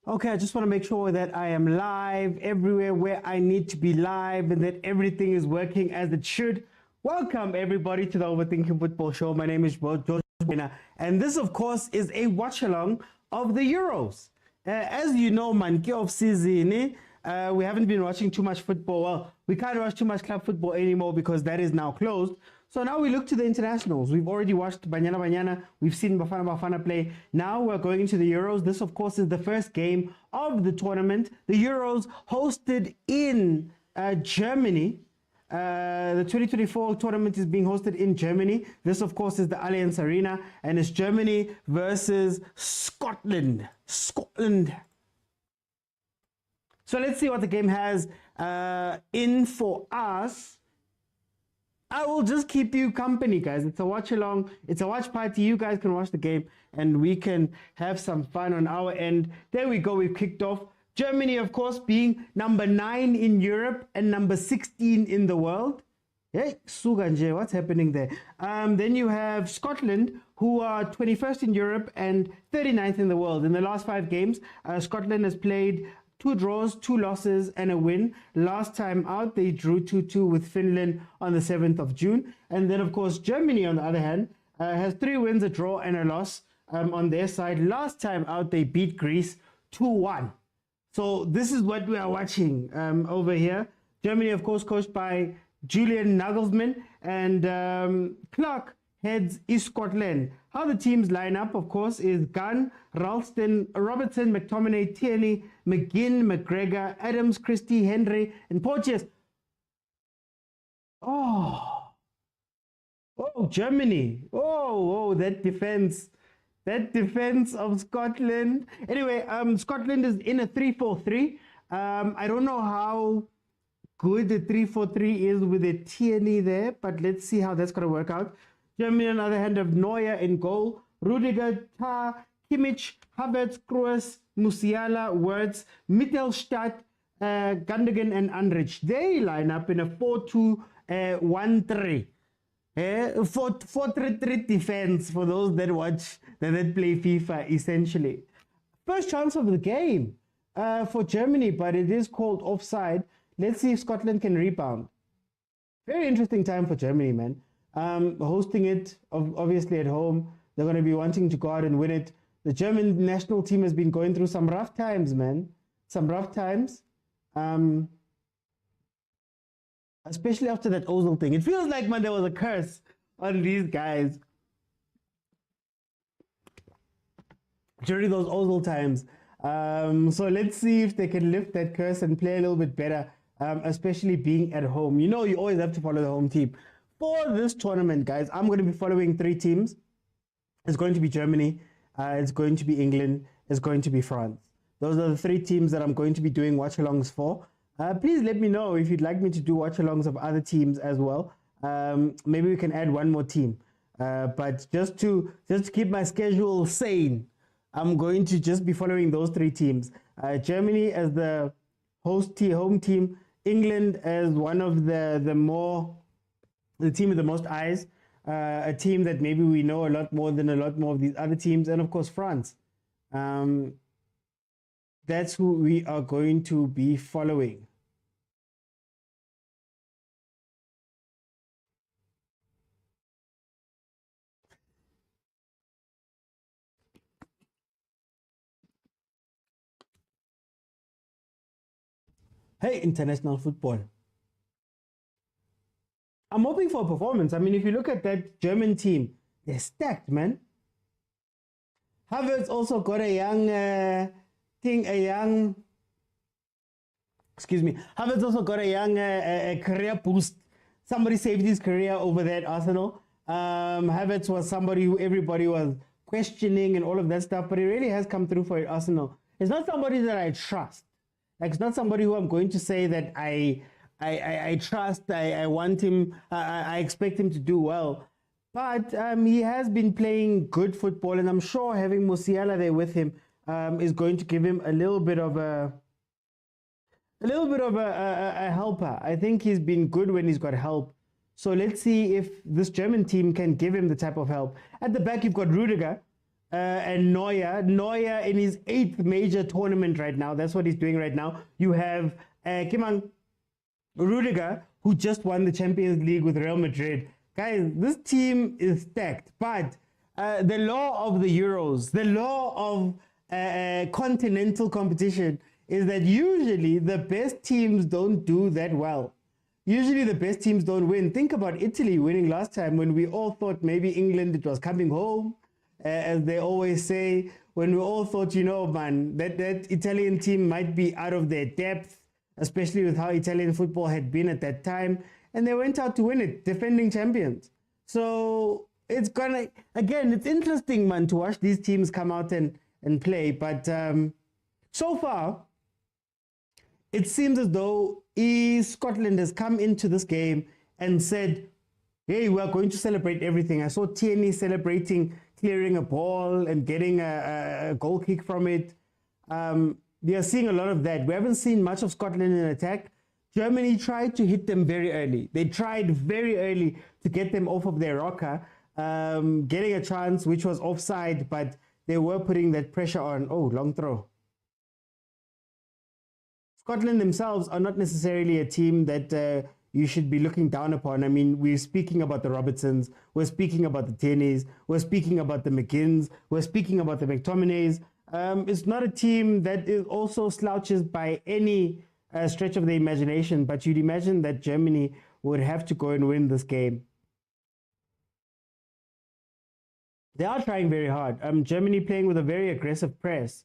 Okay, I just want to make sure that I am live everywhere where I need to be live and that everything is working as it should. Welcome, everybody, to the Overthinking Football Show. My name is Jordaan, and this, of course, is a watch-along of the Euros. As you know, man, off season, we haven't been watching too much football. Well, we can't watch too much club football anymore because that is now closed. So now we look to the internationals. We've already watched Banyana Banyana. We've seen Bafana play. Now we're going into the Euros. This, of course, is the first game of the tournament. The Euros hosted in Germany. The 2024 tournament is being hosted in Germany. This, of course, is the Allianz Arena, and it's Germany versus Scotland. So let's see what the game has in for us. I will just keep you company, guys. It's a watch along. It's a watch party. You guys can watch the game and we can have some fun on our end. There we go. We've kicked off. Germany, of course, being number 9 in Europe and number 16 in the world. Hey, Suganje, what's happening there? Then you have Scotland, who are 21st in Europe and 39th in the world. In the last 5 games, Scotland has played 2 draws, 2 losses, and a win. Last time out, they drew 2-2 with Finland on the 7th of June. And then, of course, Germany, on the other hand, has 3 wins, a draw, and a loss on their side. Last time out, they beat Greece 2-1. So this is what we are watching over here. Germany, of course, coached by Julian Nagelsmann, and Clark heads East Scotland. How the teams line up, of course, is Gunn, Ralston, Robertson, McTominay, Tierney, McGinn, McGregor, Adams, Christie, Henry, and Porteous. Oh, Germany. Oh, that defense of Scotland. Anyway, Scotland is in a 3-4-3. I don't know how good the 3-4-3 is with a Tierney there, but let's see how that's going to work out. Germany, on the other hand, have Neuer in goal, Rudiger, Tah, Kimmich, Havertz, Kroos, Musiala, Wirtz, Mittelstadt, Gundogan, and Andrich. They line up in a 4-2-1-3. 4-3-3 defense for those that watch, that play FIFA, essentially. First chance of the game for Germany, but it is called offside. Let's see if Scotland can rebound. Very interesting time for Germany, man. Hosting it, obviously at home. They're going to be wanting to go out and win it. The German national team has been going through some rough times, man. Some rough times. Especially after that Ozil thing. It feels like, man, there was a curse on these guys during those Ozil times. So let's see if they can lift that curse and play a little bit better, especially being at home. You know, you always have to follow the home team. For this tournament, guys, I'm going to be following 3 teams. It's going to be Germany, it's going to be England, it's going to be France. Those are the 3 teams that I'm going to be doing watch-alongs for. Please let me know if you'd like me to do watch-alongs of other teams as well. Maybe we can add 1 more team. But just to keep my schedule sane, I'm going to just be following those 3 teams. Germany as the home team, England as one of the team with the most eyes, a team that maybe we know a lot more than a lot more of these other teams, and of course France. That's who we are going to be following. Hey, international football. I'm hoping for a performance. I mean, if you look at that German team, they're stacked, man. Havertz also got a young Havertz also got a young career boost. Somebody saved his career over there at Arsenal. Havertz was somebody who everybody was questioning and all of that stuff, but he really has come through for Arsenal. It's not somebody that I trust. Like, it's not somebody who I'm going to say that I trust, I want him, I expect him to do well. But he has been playing good football, and I'm sure having Musiala there with him is going to give him a little bit of a helper. I think he's been good when he's got help. So let's see if this German team can give him the type of help. At the back, you've got Rudiger. and Neuer. Neuer in his 8th major tournament right now. That's what he's doing right now. You have Kimang Rudiger, who just won the Champions League with Real Madrid. Guys, this team is stacked. But the law of the Euros, the law of continental competition is that usually the best teams don't do that well. Usually the best teams don't win. Think about Italy winning last time when we all thought maybe England, it was coming home, as they always say, when we all thought, you know, man, that Italian team might be out of their depth, especially with how Italian football had been at that time. And they went out to win it, defending champions. So it's gonna, again, it's interesting, man, to watch these teams come out and play. But so far, it seems as though Scotland has come into this game and said, hey, we're going to celebrate everything. I saw Tshwane celebrating clearing a ball and getting a goal kick from it. We are seeing a lot of that. We haven't seen much of Scotland in attack. Germany tried to hit them very early. They tried very early to get them off of their rocker, getting a chance which was offside, but they were putting that pressure on. Oh, long throw. Scotland themselves are not necessarily a team that you should be looking down upon. I mean, we're speaking about the Robertsons, we're speaking about the Tshwanes, we're speaking about the McGinns, we're speaking about the McTominays. It's not a team that is also slouches by any stretch of the imagination, but you'd imagine that Germany would have to go and win this game. They are trying very hard. Germany playing with a very aggressive press.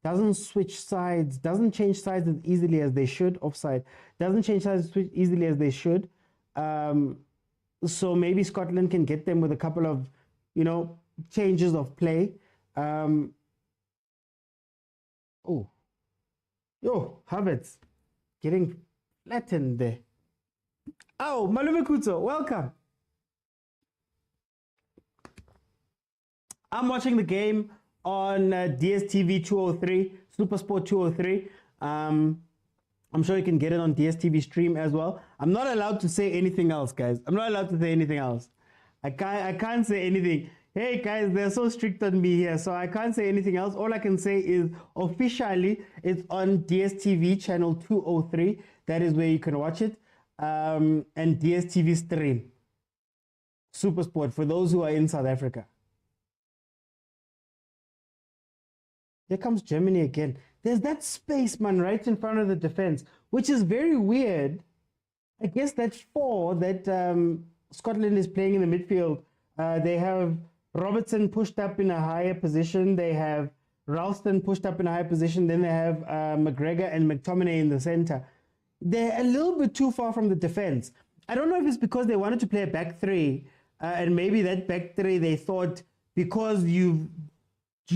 Doesn't switch sides, doesn't change sides as easily as they should, offside, doesn't change sides as easily as they should. So maybe Scotland can get them with a couple of, you know, changes of play. Oh, Havertz getting flattened there. Oh, Malume Kutso, welcome. I'm watching the game on DSTV 203, Supersport 203. I'm sure you can get it on DSTV stream as well. I'm not allowed to say anything else, guys. I'm not allowed to say anything else. I can't say anything. Hey guys, they're so strict on me here, so I can't say anything else. All I can say is officially it's on DSTV channel 203. That is where you can watch it. And DSTV stream. Supersport for those who are in South Africa. Here comes Germany again. There's that space, man, right in front of the defense, which is very weird. I guess that's four that Scotland is playing in the midfield. They have Robertson pushed up in a higher position. They have Ralston pushed up in a higher position. Then they have McGregor and McTominay in the center. They're a little bit too far from the defense. I don't know if it's because they wanted to play a back three, and maybe that back three they thought because you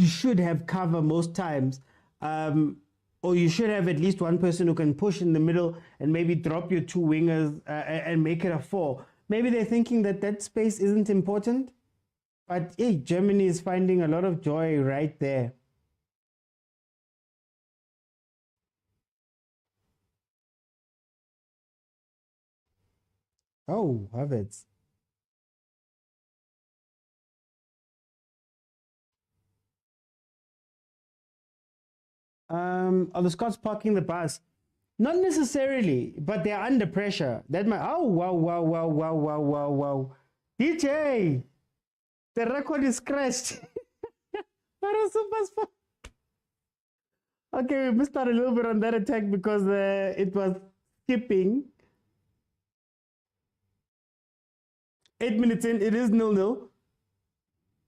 should have cover most times, or you should have at least one person who can push in the middle and maybe drop your two wingers and make it a four. Maybe they're thinking that that space isn't important, but hey, Germany is finding a lot of joy right there. Oh, Havertz. Are the Scots parking the bus? Not necessarily, but they're under pressure. That might. Oh, wow. DJ, the record is crashed. Okay, we missed out a little bit on that attack because it was skipping. 8 minutes in, it is 0-0.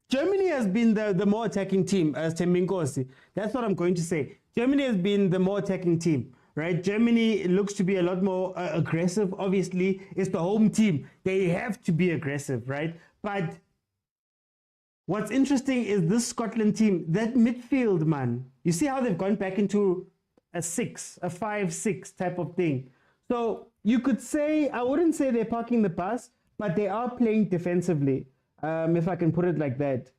Germany has been the more attacking team, as Tembinkosi. That's what I'm going to say. Germany has been the more attacking team, right? Germany looks to be a lot more aggressive. Obviously, it's the home team. They have to be aggressive, right? But what's interesting is this Scotland team, that midfield, man. You see how they've gone back into a 5-6 type of thing. So you could say, I wouldn't say they're parking the bus, but they are playing defensively. If I can put it like that.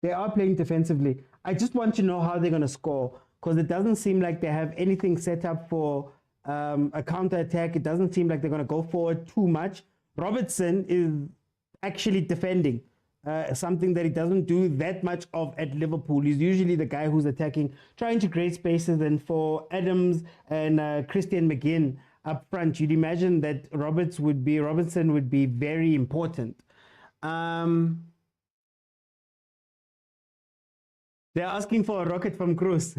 They are playing defensively. I just want to know how they're going to score, because it doesn't seem like they have anything set up for a counter-attack. It doesn't seem like they're going to go forward too much. Robertson is actually defending. something that he doesn't do that much of at Liverpool. He's usually the guy who's attacking, trying to create spaces. And for Adams and Christian McGinn up front, you'd imagine that Robertson would be very important. They're asking for a rocket from Cruz.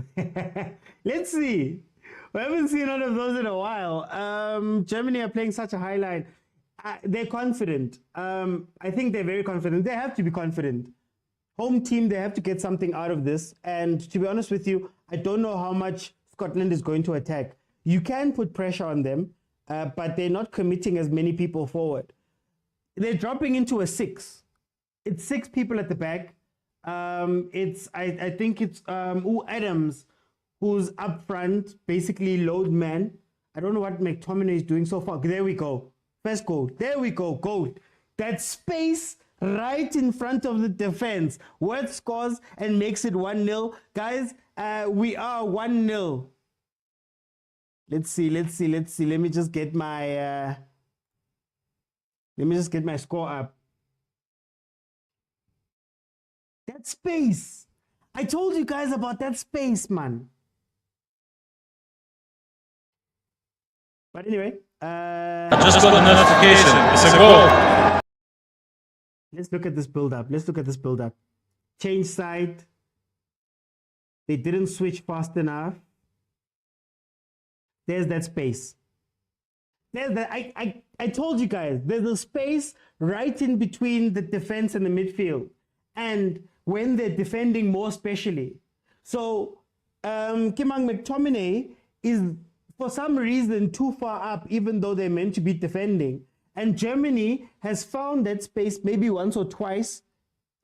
Let's see. We haven't seen one of those in a while. Germany are playing such a high line. They're confident. I think they're very confident. They have to be confident. Home team, they have to get something out of this. And to be honest with you, I don't know how much Scotland is going to attack. You can put pressure on them, but they're not committing as many people forward. They're dropping into a 6. It's 6 people at the back. I think it's Adams who's up front, basically load man. I don't know what McTominay is doing so far. There we go. First goal. There we go. Goal. That space right in front of the defense. Worth scores and makes it 1-0. Guys, we are 1-0. Let's see. Let me just get my score up. That space. I told you guys about that space, man. But anyway, just got a notification. It's a goal. Let's look at this build up. Change side. They didn't switch fast enough. There's that space. There's that. I told you guys, there's a space right in between the defense and the midfield. And when they're defending more especially. So Kimang McTominay is for some reason too far up, even though they're meant to be defending. And Germany has found that space maybe once or twice,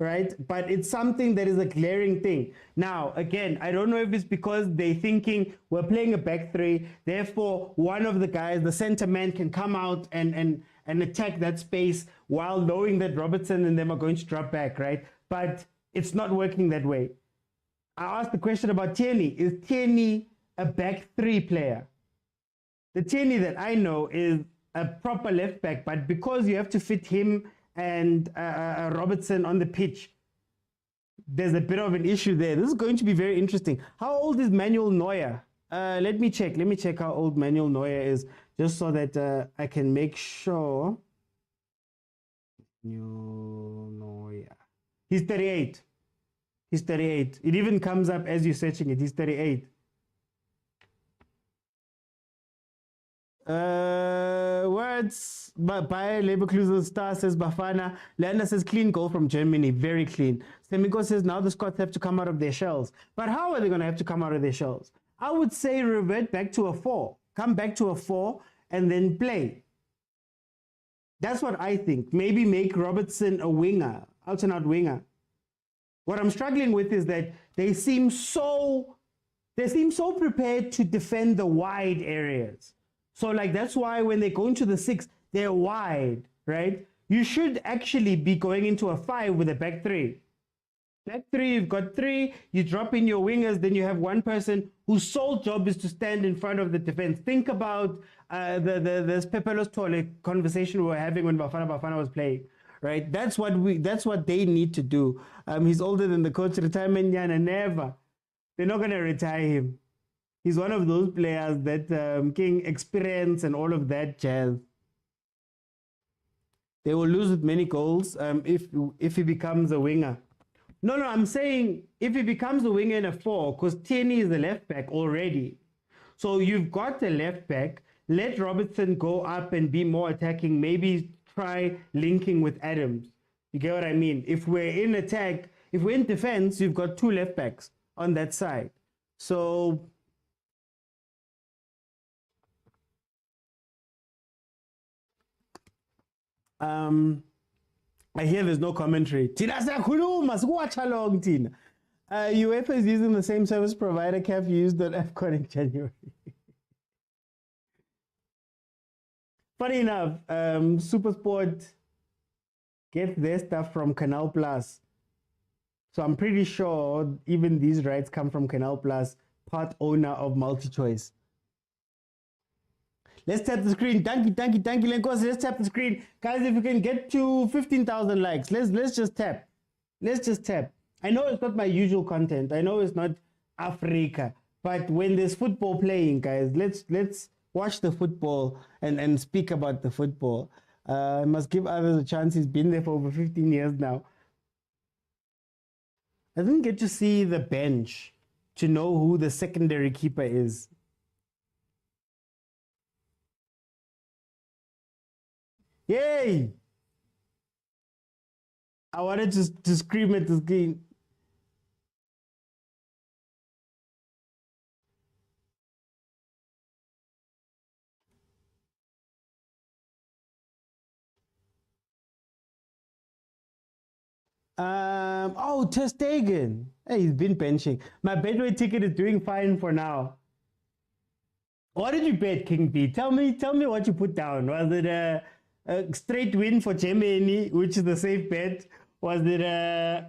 right? But it's something that is a glaring thing. Now, again, I don't know if it's because they're thinking we're playing a back 3, therefore one of the guys, the center man, can come out and attack that space while knowing that Robertson and them are going to drop back, right? But it's not working that way. I asked the question about Tierney. Is Tierney a back 3 player? The Tierney that I know is a proper left back, but because you have to fit him and Robertson on the pitch, there's a bit of an issue there. This is going to be very interesting. How old is Manuel Neuer? Let me check how old Manuel Neuer is, just so that I can make sure. Manuel Neuer. He's 38. He's 38. It even comes up as you're searching it. He's 38. Words by Leverkusen star says Bafana. Leander says clean goal from Germany. Very clean. Semiko says now the Scots have to come out of their shells. But how are they going to have to come out of their shells? I would say revert back to a 4. Come back to a 4 and then play. That's what I think. Maybe make Robertson a winger, out and out winger. What I'm struggling with is that they seem so prepared to defend the wide areas. So like that's why when they go into the 6, they're wide, right? You should actually be going into a 5 with a back 3. Back 3, you've got 3, you drop in your wingers, then you have one person whose sole job is to stand in front of the defense. Think about the Pepelos Tole conversation we were having when Bafana was playing, right? That's what they need to do. He's older than the coach. Retirement, Yana, never. They're not going to retire him. He's one of those players that King experience and all of that jazz. They will lose with many goals if he becomes a winger. No, I'm saying if he becomes a winger in a 4, because Tierney is the left back already. So you've got the left back. Let Robertson go up and be more attacking. Maybe try linking with Adams. You get what I mean? If we're in attack, if we're in defense, you've got 2 left backs on that side. So I hear there's no commentary. UEFA is using the same service provider CAF used on AFCON in January. Funny enough, Supersport gets their stuff from Canal Plus. So I'm pretty sure even these rights come from Canal Plus, part owner of MultiChoice. Let's tap the screen. Thank you, Lenkos. Let's tap the screen. Guys, if you can get to 15,000 likes, let's just tap. Let's just tap. I know it's not my usual content. I know it's not Africa. But when there's football playing, guys, let's watch the football and speak about the football. I must give others a chance. He's been there for over 15 years now. I didn't get to see the bench to know who the secondary keeper is. Yay! I wanted to scream at the screen. Oh, Ter Stegen. Hey, he's been benching. My Betway ticket is doing fine for now. What did you bet, King B? Tell me what you put down. Was it a straight win for Germany, which is the safe bet? Was it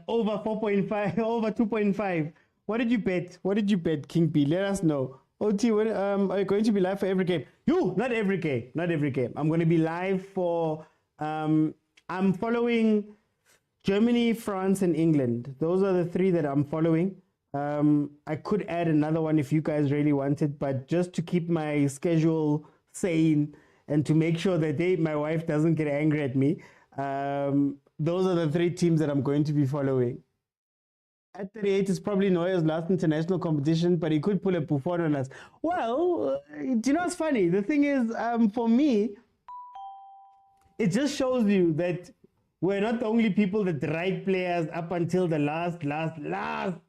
over 4.5, over 2.5? What did you bet? What did you bet, King B? Let us know. OT, are you going to be live for every game? Not every game. Not every game. I'm going to be live for, I'm following Germany, France, and England. Those are the three that I'm following. I could add another one if you guys really wanted, but just to keep my schedule sane and to make sure that my wife doesn't get angry at me, those are the three teams that I'm going to be following. At 38 is probably Neuer's last international competition, but he could pull a Buffon on us. Well, do you know what's funny? The thing is, for me, it just shows you that we're not the only people that ride players up until the last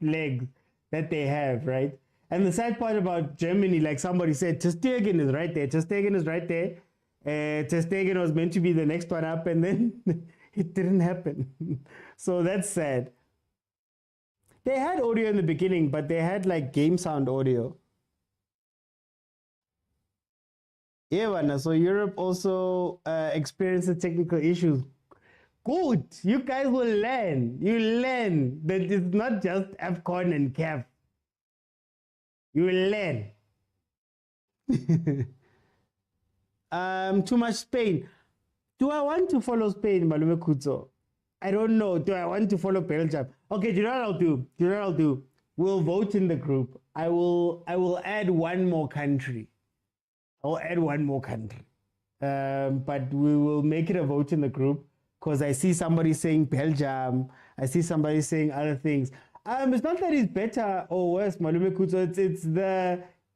legs that they have, right? And the sad part about Germany, like somebody said, Ter Stegen is right there. Ter Stegen is right there. Ter Stegen was meant to be the next one up, and then it didn't happen. So that's sad. They had audio in the beginning, but they had like game sound audio. Yeah, so Europe also experiences technical issues. Good. You guys will learn. You learn that it's not just AFCON and CAF. You will learn. Too much Spain. Do I want to follow Spain, Malume Kuzo? I don't know. Do I want to follow Belgium? Okay, do you know what I'll do? Do you know what I'll do? We'll vote in the group. I will add one more country. I'll add one more country. But we will make it a vote in the group. Because I see somebody saying Belgium, I see somebody saying other things. It's not that he's better or worse, Malume Kuzo.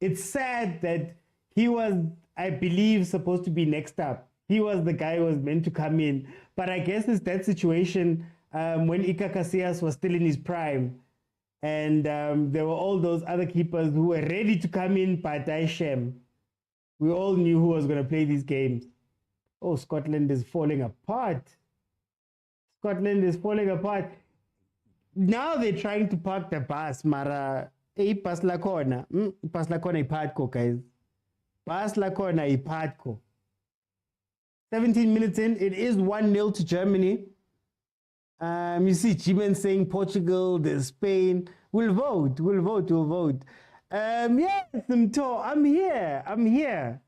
It's sad that he was, I believe, supposed to be next up. He was the guy who was meant to come in. But I guess it's that situation when Iker Casillas was still in his prime. And there were all those other keepers who were ready to come in, but Shem. We all knew who was going to play these games. Oh, Scotland is falling apart. Scotland is falling apart. Now they're trying to park the bus, Mara. Pas la corner. Pas la corner ipatko, guys. Pas la corner ipatko. 17 minutes in, it is 1-0 to Germany. You see G-Men saying Portugal, there's Spain. We'll vote. Yes, I'm here.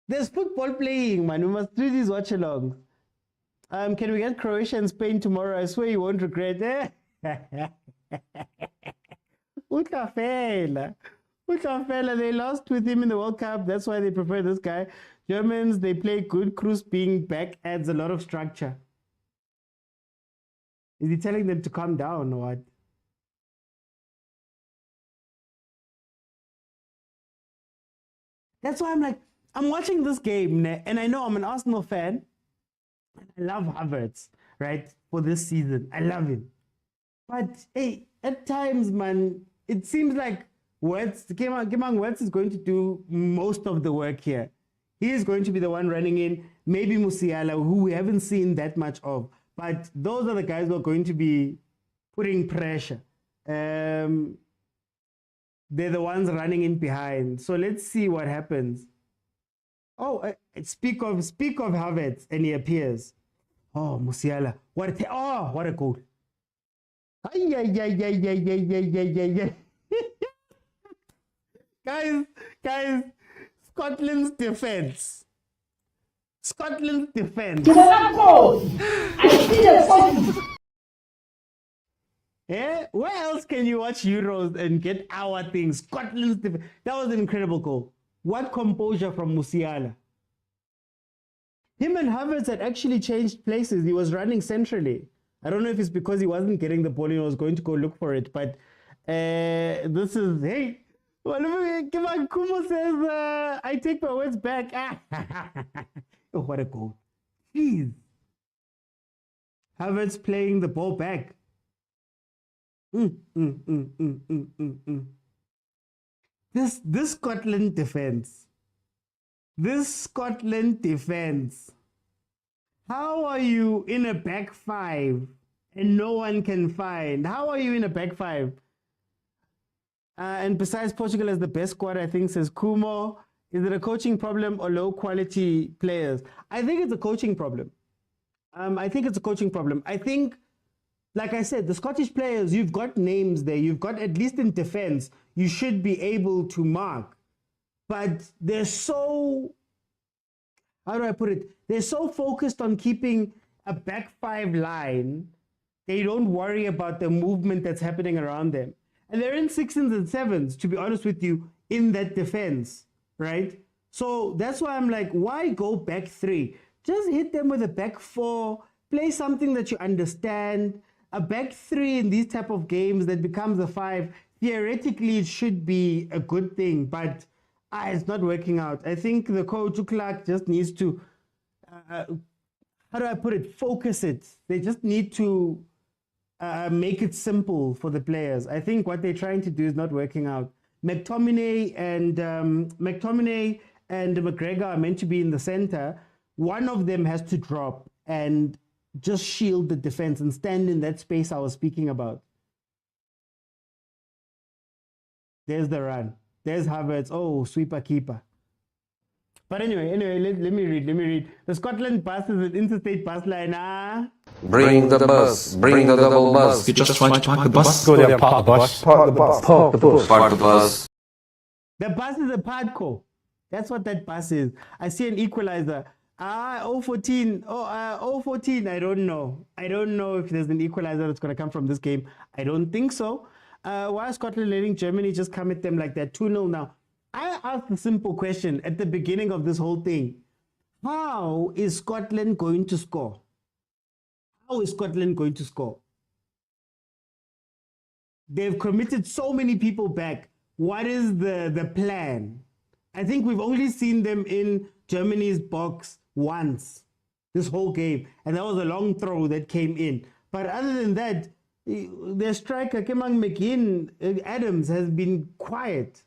There's football playing, man. We must do these watch-alongs. Can we get Croatia and Spain tomorrow? I swear you won't regret it. Utafela. They lost with him in the World Cup. That's why they prefer this guy. Germans, they play good. Cruz being back adds a lot of structure. Is he telling them to calm down or what? That's why I'm watching this game, and I know I'm an Arsenal fan. I love Havertz, right? For this season. I love him. But hey, at times, man, it seems like Kemang Wirtz is going to do most of the work here. He is going to be the one running in. Maybe Musiala, who we haven't seen that much of. But those are the guys who are going to be putting pressure. They're the ones running in behind. So let's see what happens. Oh, speak of Havertz, and he appears. Oh, Musiala. What a goal. Guys, Scotland's defense. I see the Yeah? Where else can you watch Euros and get our things? Scotland's defense. That was an incredible goal. What composure from Musiala. Him and Havertz had actually changed places. He was running centrally. I don't know if it's because he wasn't getting the ball and he was going to go look for it, but this is, hey, Kumo says, I take my words back. Oh, what a goal. Jeez. Havertz playing the ball back. This Scotland defense. This Scotland defense. How are you in a back five and no one can find? How are you in a back five? And besides, Portugal has the best squad, I think, says Kumo. Is it a coaching problem or low quality players? I think it's a coaching problem. I think it's a coaching problem. I think, like I said, the Scottish players, you've got names there. You've got, at least in defense, you should be able to mark. But they're so, how do I put it? They're so focused on keeping a back five line, they don't worry about the movement that's happening around them. And they're in sixes and sevens, to be honest with you, in that defense, right? So that's why I'm like, why go back three? Just hit them with a back four, play something that you understand. A back three in these type of games that becomes a five, theoretically it should be a good thing, but it's not working out. I think the coach, Clark, just needs to, how do I put it, focus it. They just need to make it simple for the players. I think what they're trying to do is not working out. McTominay and McGregor are meant to be in the center. One of them has to drop and just shield the defense and stand in that space I was speaking about. There's the run. There's Havertz. Oh, sweeper keeper. But anyway, let me read. The Scotland bus is an interstate bus line. Bring the bus. Bring the double bus. You just trying to park the bus? Go there, park the bus. Park the bus. Park the bus. Park the bus. The bus is a Padco. That's what that bus is. I see an equalizer. 014. 014. I don't know. I don't know if there's an equalizer that's going to come from this game. I don't think so. Why is Scotland letting Germany just come at them like that? 2-0 now. I asked a simple question at the beginning of this whole thing. How is Scotland going to score? How is Scotland going to score? They've committed so many people back. What is the plan? I think we've only seen them in Germany's box once this whole game, and that was a long throw that came in. But other than that, their striker, Kemang McGinn, Adams, has been quiet.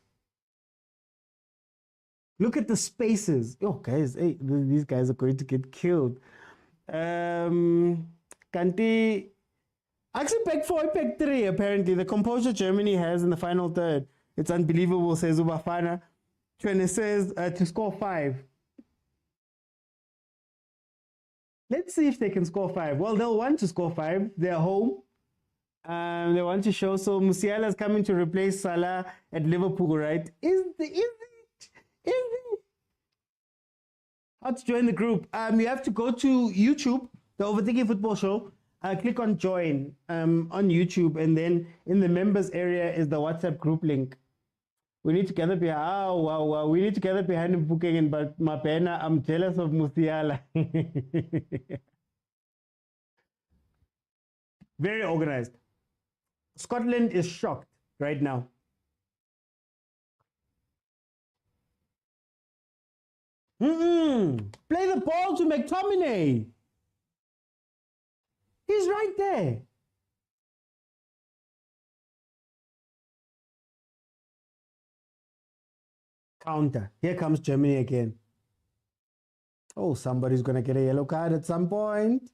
Look at the spaces. Oh, guys, hey, these guys are going to get killed. Kanti, actually, pack 4, pack 3, apparently. The composure Germany has in the final third. It's unbelievable, says Bafana. Tshwane says to score 5. Let's see if they can score 5. Well, they'll want to score 5. They're home. They want to show. So Musiala is coming to replace Salah at Liverpool, right? Is it? How to join the group? You have to go to YouTube, the Overthinking Football Show. Click on join on YouTube, and then in the members area is the WhatsApp group link. We need to gather behind. We need to gather behind him booking, but Mapena, I'm jealous of Musiala. Very organized. Scotland is shocked right now. Play the ball to McTominay. He's right there. Counter. Here comes Germany again. Oh, somebody's going to get a yellow card at some point.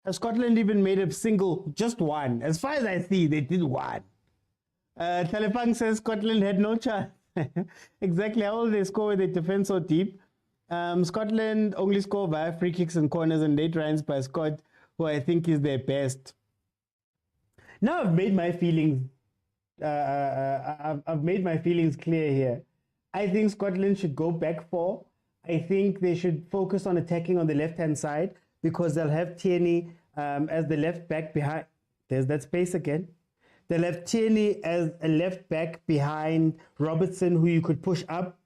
Has Scotland even made a single, just one? As far as I see, they did one. Talefang says Scotland had no chance. Exactly. How will they score with a defense so deep? Scotland only score via free kicks and corners and late runs by Scott, who I think is their best. Now I've made my feelings. I've made my feelings clear here. I think Scotland should go back 4. I think they should focus on attacking on the left-hand side because they'll have Tierney as the left back behind. There's that space again. They left Tierney as a left back behind Robertson, who you could push up.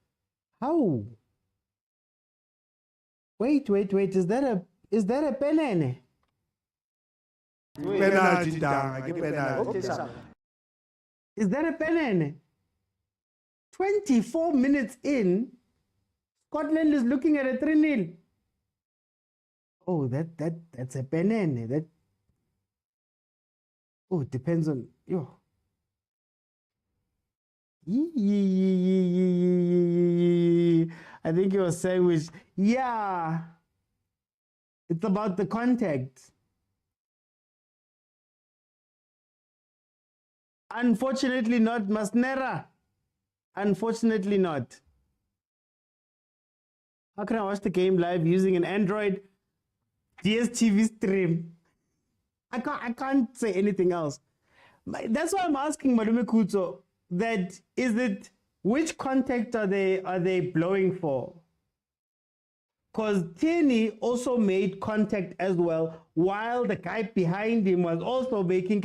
How? Wait. Is that a penene? Penalty, penalty. Is that a penene? 24 minutes in, Scotland is looking at a 3-0. Oh, that's a penene. That. Oh, it depends on yo. I think you were saying which, yeah. It's about the contact. Unfortunately not, Masnera. Unfortunately not. How can I watch the game live using an Android DSTV stream? I can't say anything else. That's why I'm asking Malume Kuto, that is it, which contact are they blowing for? Because Tierney also made contact as well, while the guy behind him was also making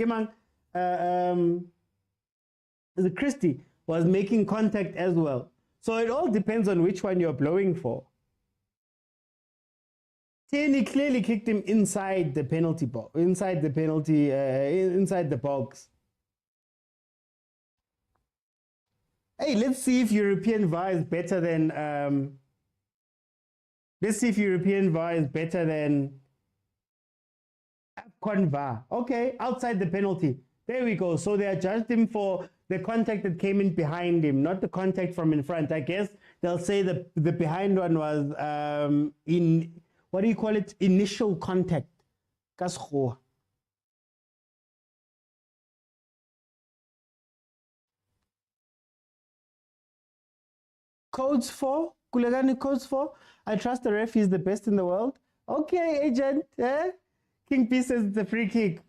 the Christie was making contact as well. So it all depends on which one you're blowing for. Tierney clearly kicked him inside the penalty box, inside the box. Hey, let's see if European VAR is better than AFCON VAR. Okay, outside the penalty. There we go. So they adjudged him for the contact that came in behind him, not the contact from in front. I guess they'll say the behind one was in, what do you call it? Initial contact. Codes for Kulegani, codes for. I trust the ref is the best in the world. Okay, agent. King P says it's a free kick.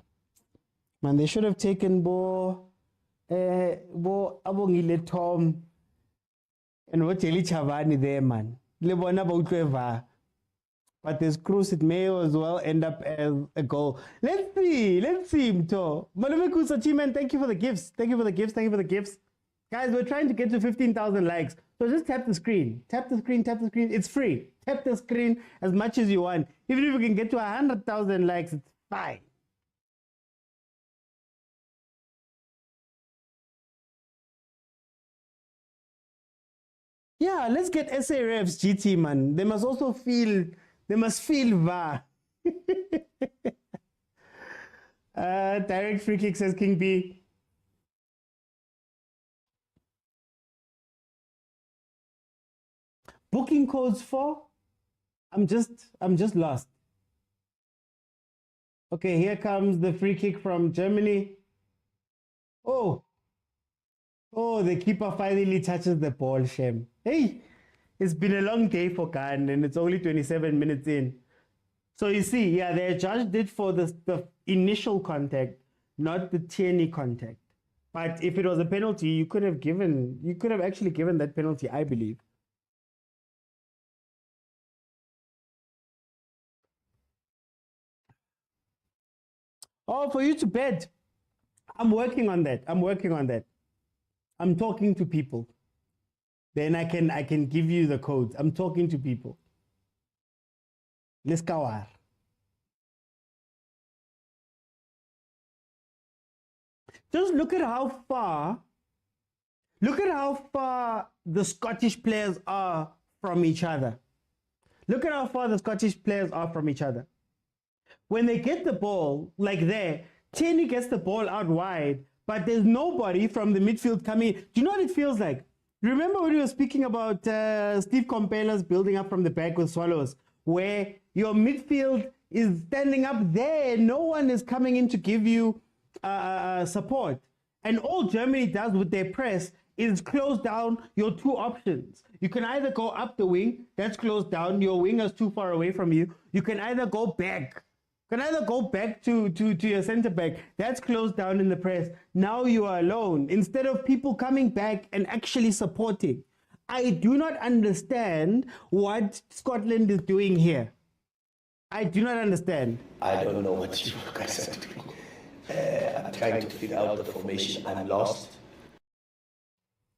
Man, they should have taken Bo Abongile Tom and what Jelly Chavani there, man. But this cruise, it may as well end up as a goal. Let's see, Mto. Malume Kusa Chiman, thank you for the gifts. Thank you for the gifts. Guys, we're trying to get to 15,000 likes. So just tap the screen. It's free. Tap the screen as much as you want. Even if we can get to 100,000 likes, it's fine. Yeah, let's get SA Refs GT, man. They must feel VAR. Direct free kick, says King B. Booking codes for? I'm just lost. Okay, here comes the free kick from Germany. Oh, the keeper finally touches the ball, Shem. Hey, it's been a long day for Khan and it's only 27 minutes in. So you see, yeah, they judged it for the initial contact, not the Tierney contact. But if it was a penalty, you could have actually given that penalty, I believe. Oh, for you to bet. I'm working on that. I'm talking to people. Then I can give you the codes. I'm talking to people. Let's go. Just look at how far the Scottish players are from each other. When they get the ball, like there, Tierney gets the ball out wide, but there's nobody from the midfield coming. Do you know what it feels like? Remember when we were speaking about Steve Compella's building up from the back with Swallows, where your midfield is standing up there, no one is coming in to give you support. And all Germany does with their press is close down your two options. You can either go up the wing, that's closed down, your wing is too far away from you. You can either go back. To your center back. That's closed down in the press. Now you are alone. Instead of people coming back and actually supporting. I do not understand what Scotland is doing here. I do not understand. I don't know what you guys are doing. I'm trying to figure out the formation. I'm lost.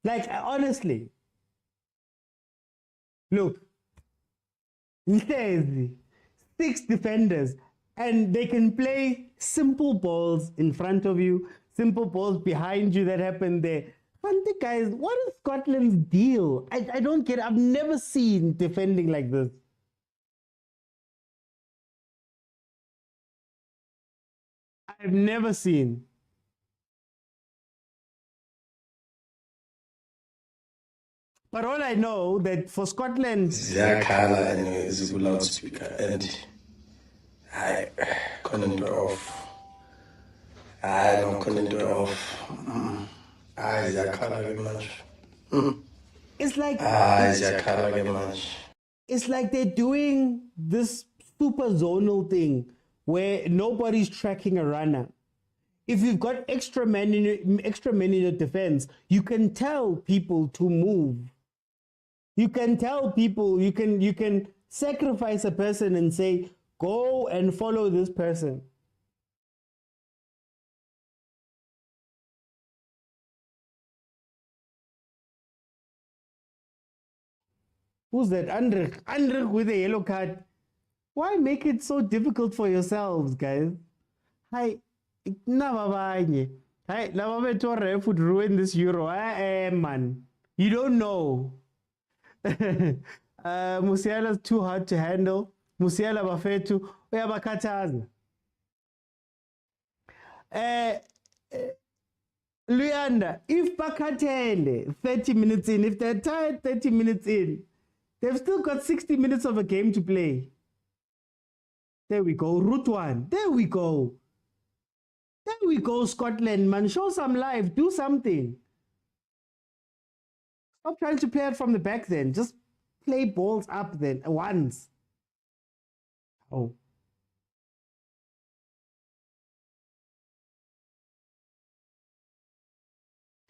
Like, honestly, look, there's 6 defenders, and they can play simple balls in front of you, simple balls behind you that happen there. And the guys, what is Scotland's deal? I don't get it. I've never seen defending like this. I've never seen. But all I know that for Scotland, Ziyakhala and is a loudspeaker, and I couldn't do it off. I don't couldn't do it off. I Ziyakhala very much. it's like Ziyakhala very much. it's like they're doing this super zonal thing where nobody's tracking a runner. If you've got extra men in your defense, you can tell people to move. You can tell people, you can sacrifice a person and say, go and follow this person. Who's that? Andrik with a yellow card. Why make it so difficult for yourselves, guys? Hi, nababanye. Hi, lababeto ref would ruin this Euro. Man, you don't know. Musiala's too hard to handle. Musiala bafetu uyabakhathaza. Luyanda, if bakhathele 30 minutes in, if they're tired 30 minutes in, they've still got 60 minutes of a game to play. There we go, route 1. There we go. There we go, Scotland, man. Show some life. Do something. Stop trying to play it from the back then. Just play balls up then once. Oh.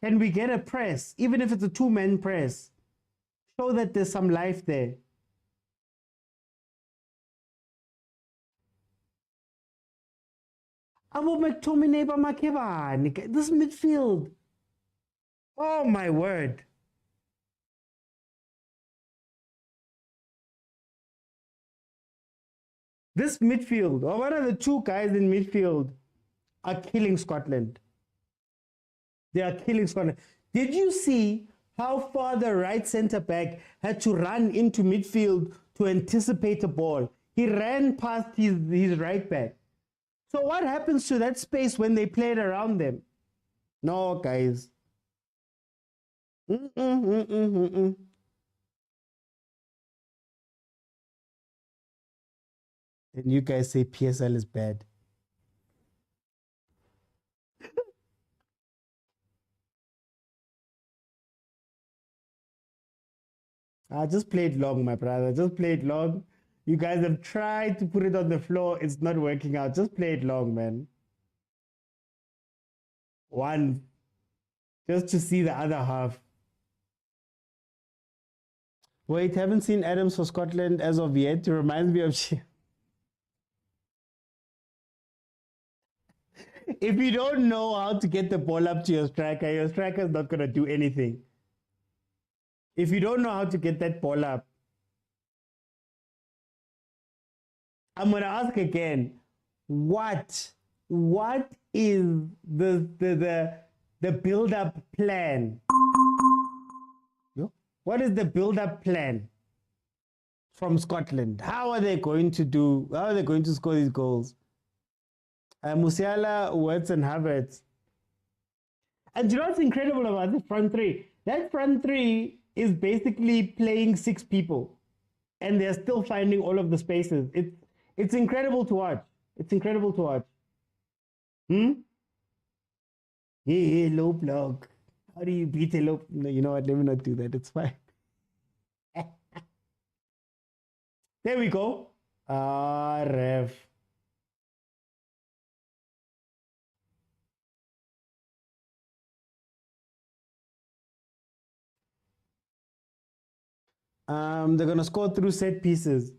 Can we get a press? Even if it's a 2-man press. Show that there's some life there. This midfield. Oh my word. This midfield, or one of the 2 guys in midfield, are killing Scotland. They are killing Scotland. Did you see how far the right centre back had to run into midfield to anticipate a ball? He ran past his right back. So what happens to that space when they played around them? No, guys. And you guys say PSL is bad. I just played long, my brother. Just played long. You guys have tried to put it on the floor. It's not working out. Just play it long, man. 1. Just to see the other half. Wait, haven't seen Adams for Scotland as of yet. It reminds me of... If you don't know how to get the ball up to your striker's not going to do anything. If you don't know how to get that ball up, I'm going to ask again, what is the build-up plan? What is the build-up plan from Scotland? How are they going to score these goals? Musiala, Wirtz, and Havertz. And you know what's incredible about the front 3? That front 3 is basically playing 6 people, and they're still finding all of the spaces. It's incredible to watch. It's incredible to watch. Yeah, low block. How do you beat a low? No, you know what? Let me not do that. It's fine. There we go. Ref. They're going to score through set pieces.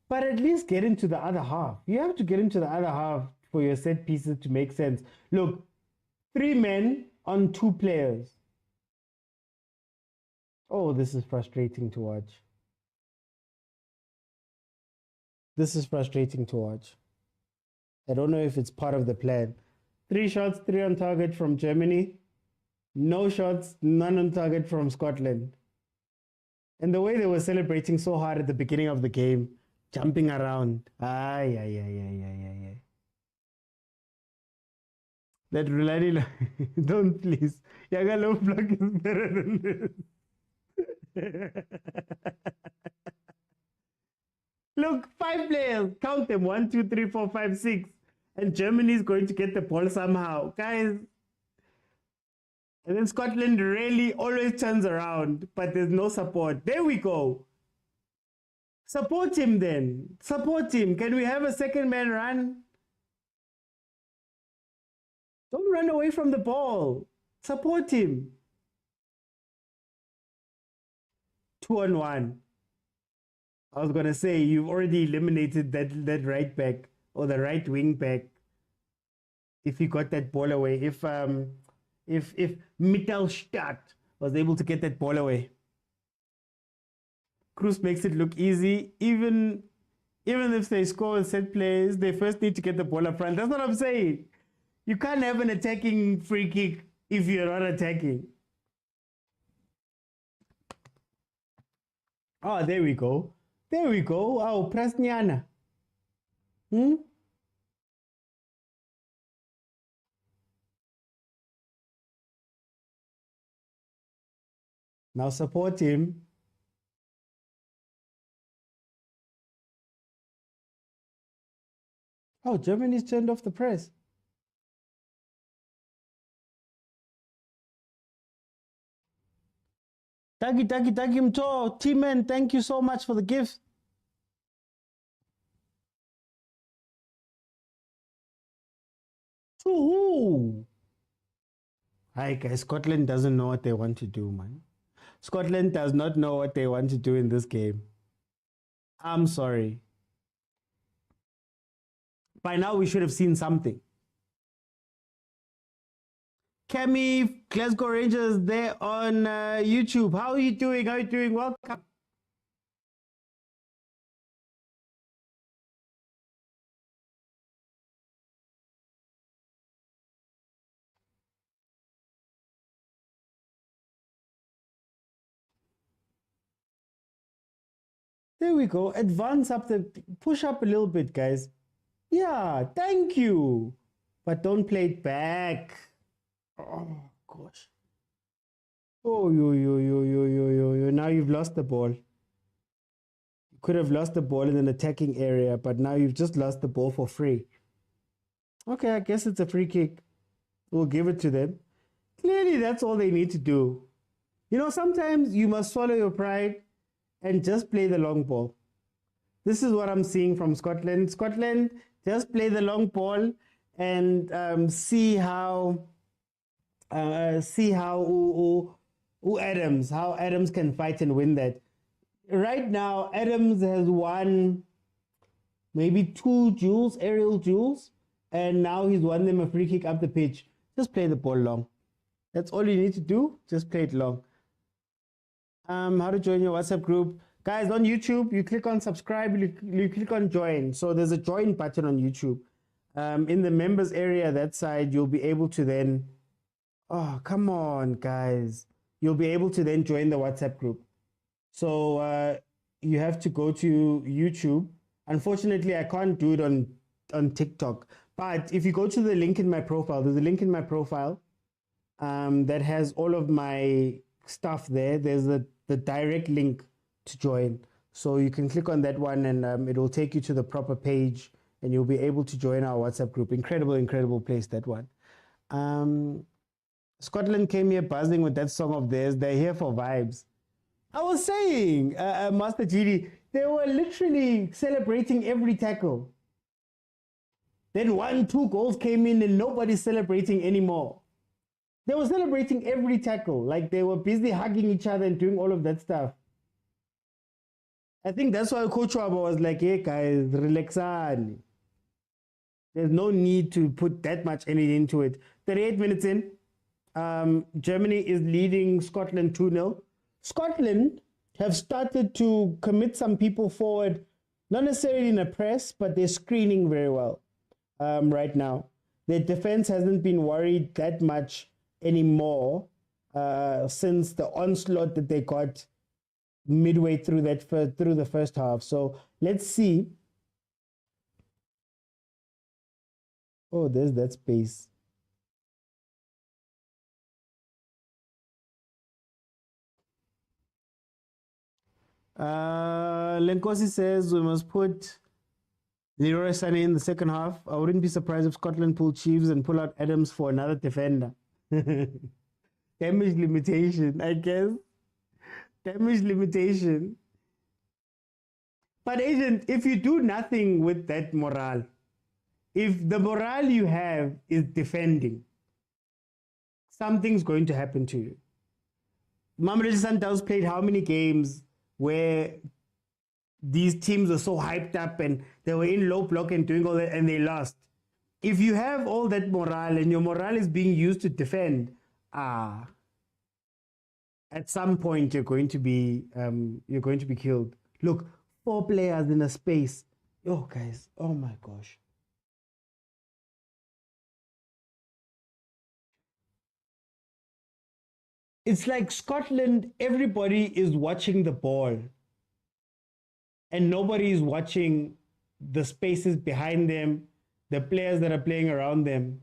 But at least get into the other half. You have to get into the other half for your set pieces to make sense. Look, 3 men on 2 players. Oh, this is frustrating to watch. This is frustrating to watch. I don't know if it's part of the plan. 3 shots, 3 on target from Germany. No shots, none on target from Scotland. And the way they were celebrating so hard at the beginning of the game, jumping around. Ay. That rulani, don't please. Yaga low block is better than this. Look, 5 players. Count them. 1, 2, 3, 4, 5, 6. And Germany is going to get the ball somehow. Guys. And then Scotland really always turns around, but there's no support. There we go. Support him then. Support him. Can we have a second man run? Don't run away from the ball. Support him. 2 on 1. I was going to say, you've already eliminated that right back or the right wing back. If he got that ball away. If Mittelstadt was able to get that ball away. Cruz makes it look easy. Even if they score set plays, they first need to get the ball up front. That's what I'm saying. You can't have an attacking free kick if you're not attacking. Oh, there we go. There we go. Oh, Prasnyana. Now support him. Oh, Germany's turned off the press. Tagi Mto, T-Man, thank you so much for the gift. Ooh. Hi guys, Scotland doesn't know what they want to do, man. Scotland does not know what they want to do in this game. I'm sorry. By now we should have seen something. Kemi, Glasgow Rangers, there on YouTube. How are you doing? How are you doing? Welcome. There we go. Advance up push up a little bit, guys. Yeah, thank you. But don't play it back. Oh, gosh. Oh, yo. Now you've lost the ball. You could have lost the ball in an attacking area, but now you've just lost the ball for free. Okay, I guess it's a free kick. We'll give it to them. Clearly, that's all they need to do. You know, sometimes you must swallow your pride and just play the long ball. This is what I'm seeing from Scotland. Scotland, just play the long ball and see how Adams can fight and win that. Right now, Adams has won maybe 2 duels, aerial duels, and now he's won them a free kick up the pitch. Just play the ball long. That's all you need to do. Just play it long. How to join your WhatsApp group. Guys, on YouTube, you click on subscribe, you click on join. So there's a join button on YouTube. In the members area, that side, you'll be able to then, oh, come on, guys. You'll be able to then join the WhatsApp group. So you have to go to YouTube. Unfortunately, I can't do it on TikTok. But if you go to the link in my profile, there's a link in my profile that has all of my stuff there. There's the direct link to join. So you can click on that one and it will take you to the proper page and you'll be able to join our WhatsApp group. Incredible place, that one. Scotland came here buzzing with that song of theirs. They're here for vibes. I was saying, Master GD, they were literally celebrating every tackle. Then 1, 2 goals came in and nobody's celebrating anymore. They were celebrating every tackle. Like they were busy hugging each other and doing all of that stuff. I think that's why Coach Waba was like, hey guys, relaxani. There's no need to put that much energy into it. 38 minutes in, Germany is leading Scotland 2-0. Scotland have started to commit some people forward, not necessarily in a press, but they're screening very well right now. Their defense hasn't been worried that much anymore since the onslaught that they got midway through the first half. So let's see. Oh, there's that space. Lenkosi says we must put Leroy Sané in the second half. I wouldn't be surprised if Scotland pull Chiefs and pull out Adams for another defender. Damage limitation, I guess. Damage limitation. But agent, if you do nothing with that morale, if the morale you have is defending, something's going to happen to you. Mamelodi Sundowns played how many games where these teams were so hyped up and they were in low block and doing all that and they lost. If you have all that morale and your morale is being used to defend, at some point you're going to be killed. Look, 4 players in a space. Oh guys, oh my gosh. It's like Scotland, everybody is watching the ball and nobody is watching the spaces behind them, the players that are playing around them.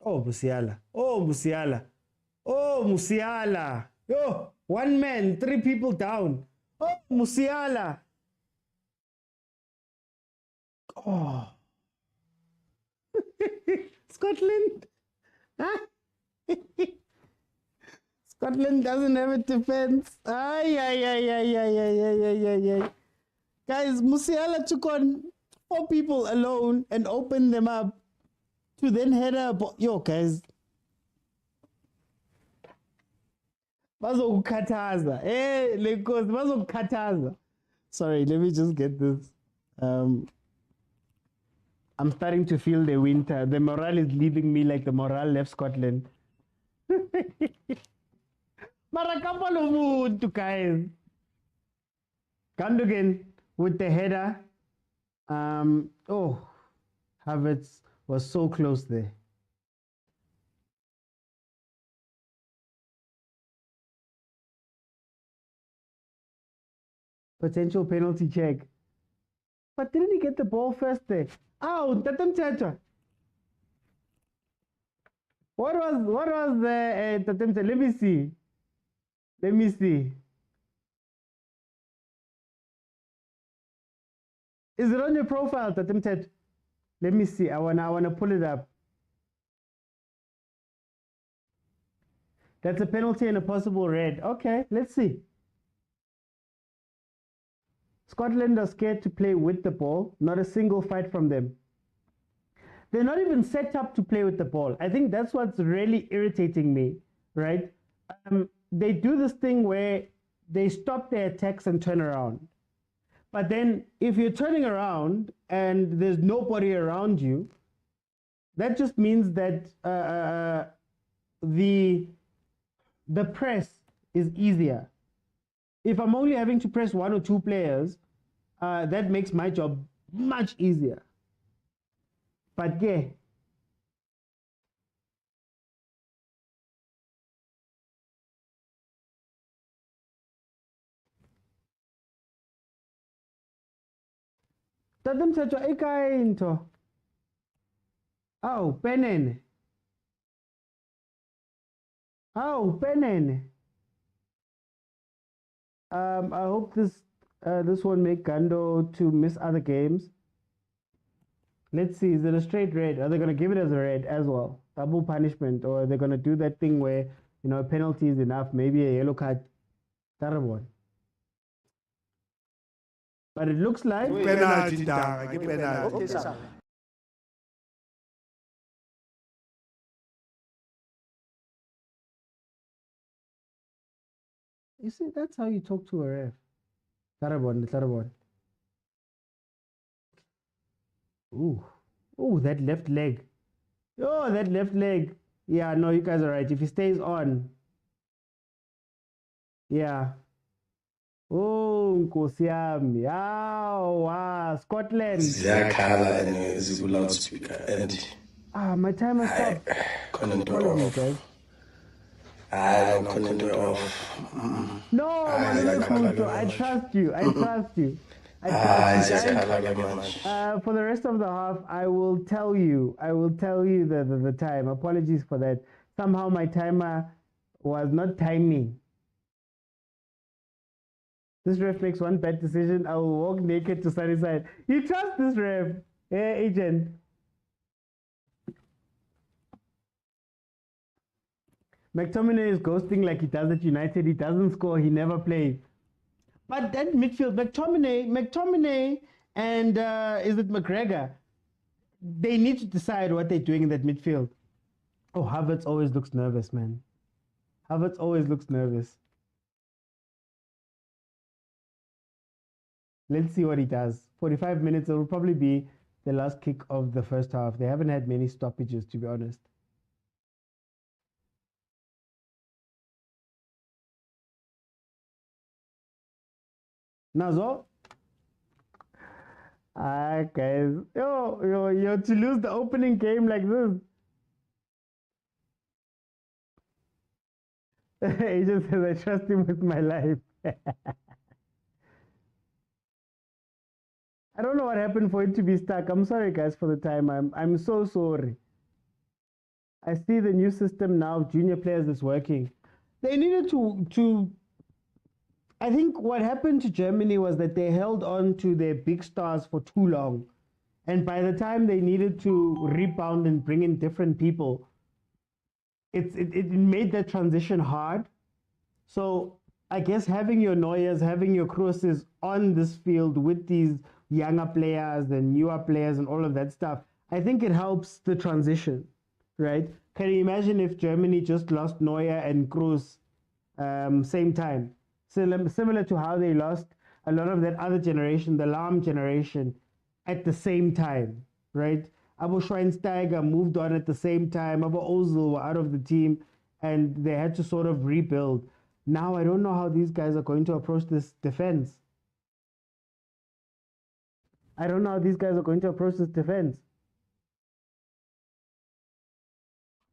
Oh, Musiala. Oh, Musiala. Oh, Musiala. Yo, 1 man, 3 people down. Oh, Musiala. Oh. Scotland. Huh? Scotland doesn't have a defense. Ay. Guys, Musiala took on 4 people alone and opened them up to then head up. Yo, guys. Bazokukataza. Hey, Lekos, bazokukataza. Sorry, let me just get this. I'm starting to feel the winter. The morale is leaving me like the morale left Scotland. Marakapalo to guys. Gundogan with the header. Oh, Havertz was so close there. Potential penalty check. But didn't he get the ball first there? Oh, Tatum Chacha. What was the Tatum Chacha? Let me see. Is it on your profile, Tatum Chacha? Let me see. I wanna pull it up. That's a penalty and a possible red. Okay, let's see. Scotland are scared to play with the ball. Not a single fight from them. They're not even set up to play with the ball. I think that's what's really irritating me, right? They do this thing where they stop their attacks and turn around. But then if you're turning around and there's nobody around you, that just means that the press is easier. If I'm only having to press 1 or 2 players, that makes my job much easier. But yeah. Tatumthetho ekhaya into. Awu penene. I hope this won't make Gando to miss other games. Let's see, is it a straight red? Are they going to give it as a red as well? Double punishment, or are they going to do that thing where, you know, a penalty is enough, maybe a yellow card? Terrible. But it looks like Penalty, Tanga, ke penalty. you see that's how you talk to a ref. Tarabon. Ooh, that left leg. Oh, that left leg. Yeah, no, you guys are right. If he stays on. Yeah. Oh, Nkosi yami. Wow, Scotland. Ziyakhala and ziku loudspeaker and My timer stopped. couldn't do it Apologies, off. guys. I couldn't do it off. No, I trust you. I trust you. I trust you, guys. For the rest of the half, I will tell you the time. Apologies for that. Somehow my timer was not timing. This ref makes one bad decision. I will walk naked to sunny side. You trust this ref, agent? McTominay is ghosting like he does at United. He doesn't score. He never plays. But that midfield, McTominay, and is it McGregor? They need to decide what they're doing in that midfield. Oh, Havertz always looks nervous, man. Havertz always looks nervous. Let's see what he does. 45 minutes, it will probably be the last kick of the first half. They haven't had many stoppages, to be honest. Nazo? Guys. Yo, to lose the opening game like this. Agent says, I trust him with my life. I don't know what happened for it to be stuck. I'm sorry, guys, for the time. I'm so sorry. I see the new system now, junior players is working. They needed to I think what happened to Germany was that they held on to their big stars for too long. And by the time they needed to rebound and bring in different people, it made that transition hard. So I guess having your Neuers, having your Krooses on this field with these younger players and newer players and all of that stuff, I think it helps the transition, right? Can you imagine if Germany just lost Neuer and Kroos same time? Similar to how they lost a lot of that other generation, the Lahm generation, at the same time, right? Abu Schweinsteiger moved on at the same time. Abu Ozil were out of the team, and they had to sort of rebuild. Now I don't know how these guys are going to approach this defense.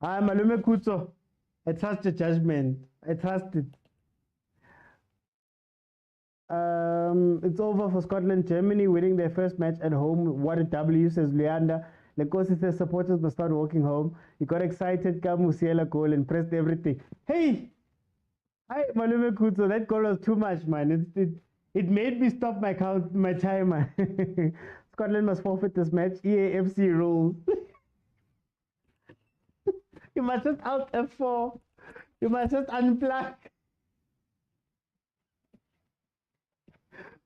Malume Kutso, I trust your judgment. I trust it. It's over for Scotland. Germany winning their first match at home. What a W, says Leander. Lekosi says supporters must start walking home. He got excited, Musiela goal and pressed everything. Hey! Hi, Malume Kutso. That goal was too much, man. It made me stop my timer. Scotland must forfeit this match. EAFC rules. You must just out F4. You must just unplug.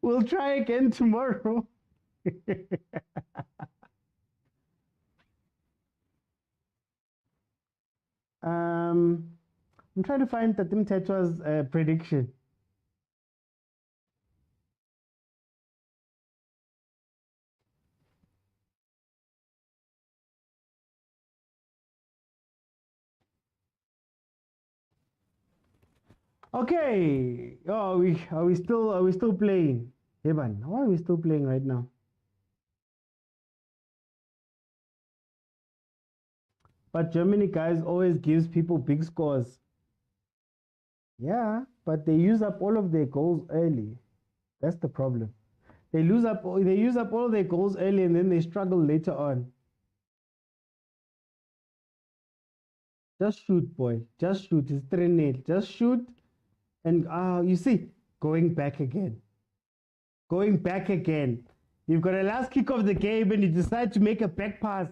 We'll try again tomorrow. I'm trying to find Tatim Tetwa's prediction. Okay. Oh, are we still playing? Hey man, why are we still playing right now? But Germany, guys, always gives people big scores. Yeah, but they use up all of their goals early. That's the problem. They use up all their goals early and then they struggle later on. Just shoot, boy. Just shoot. It's 3-0. Just shoot. And you see, going back again. You've got a last kick of the game and you decide to make a back pass.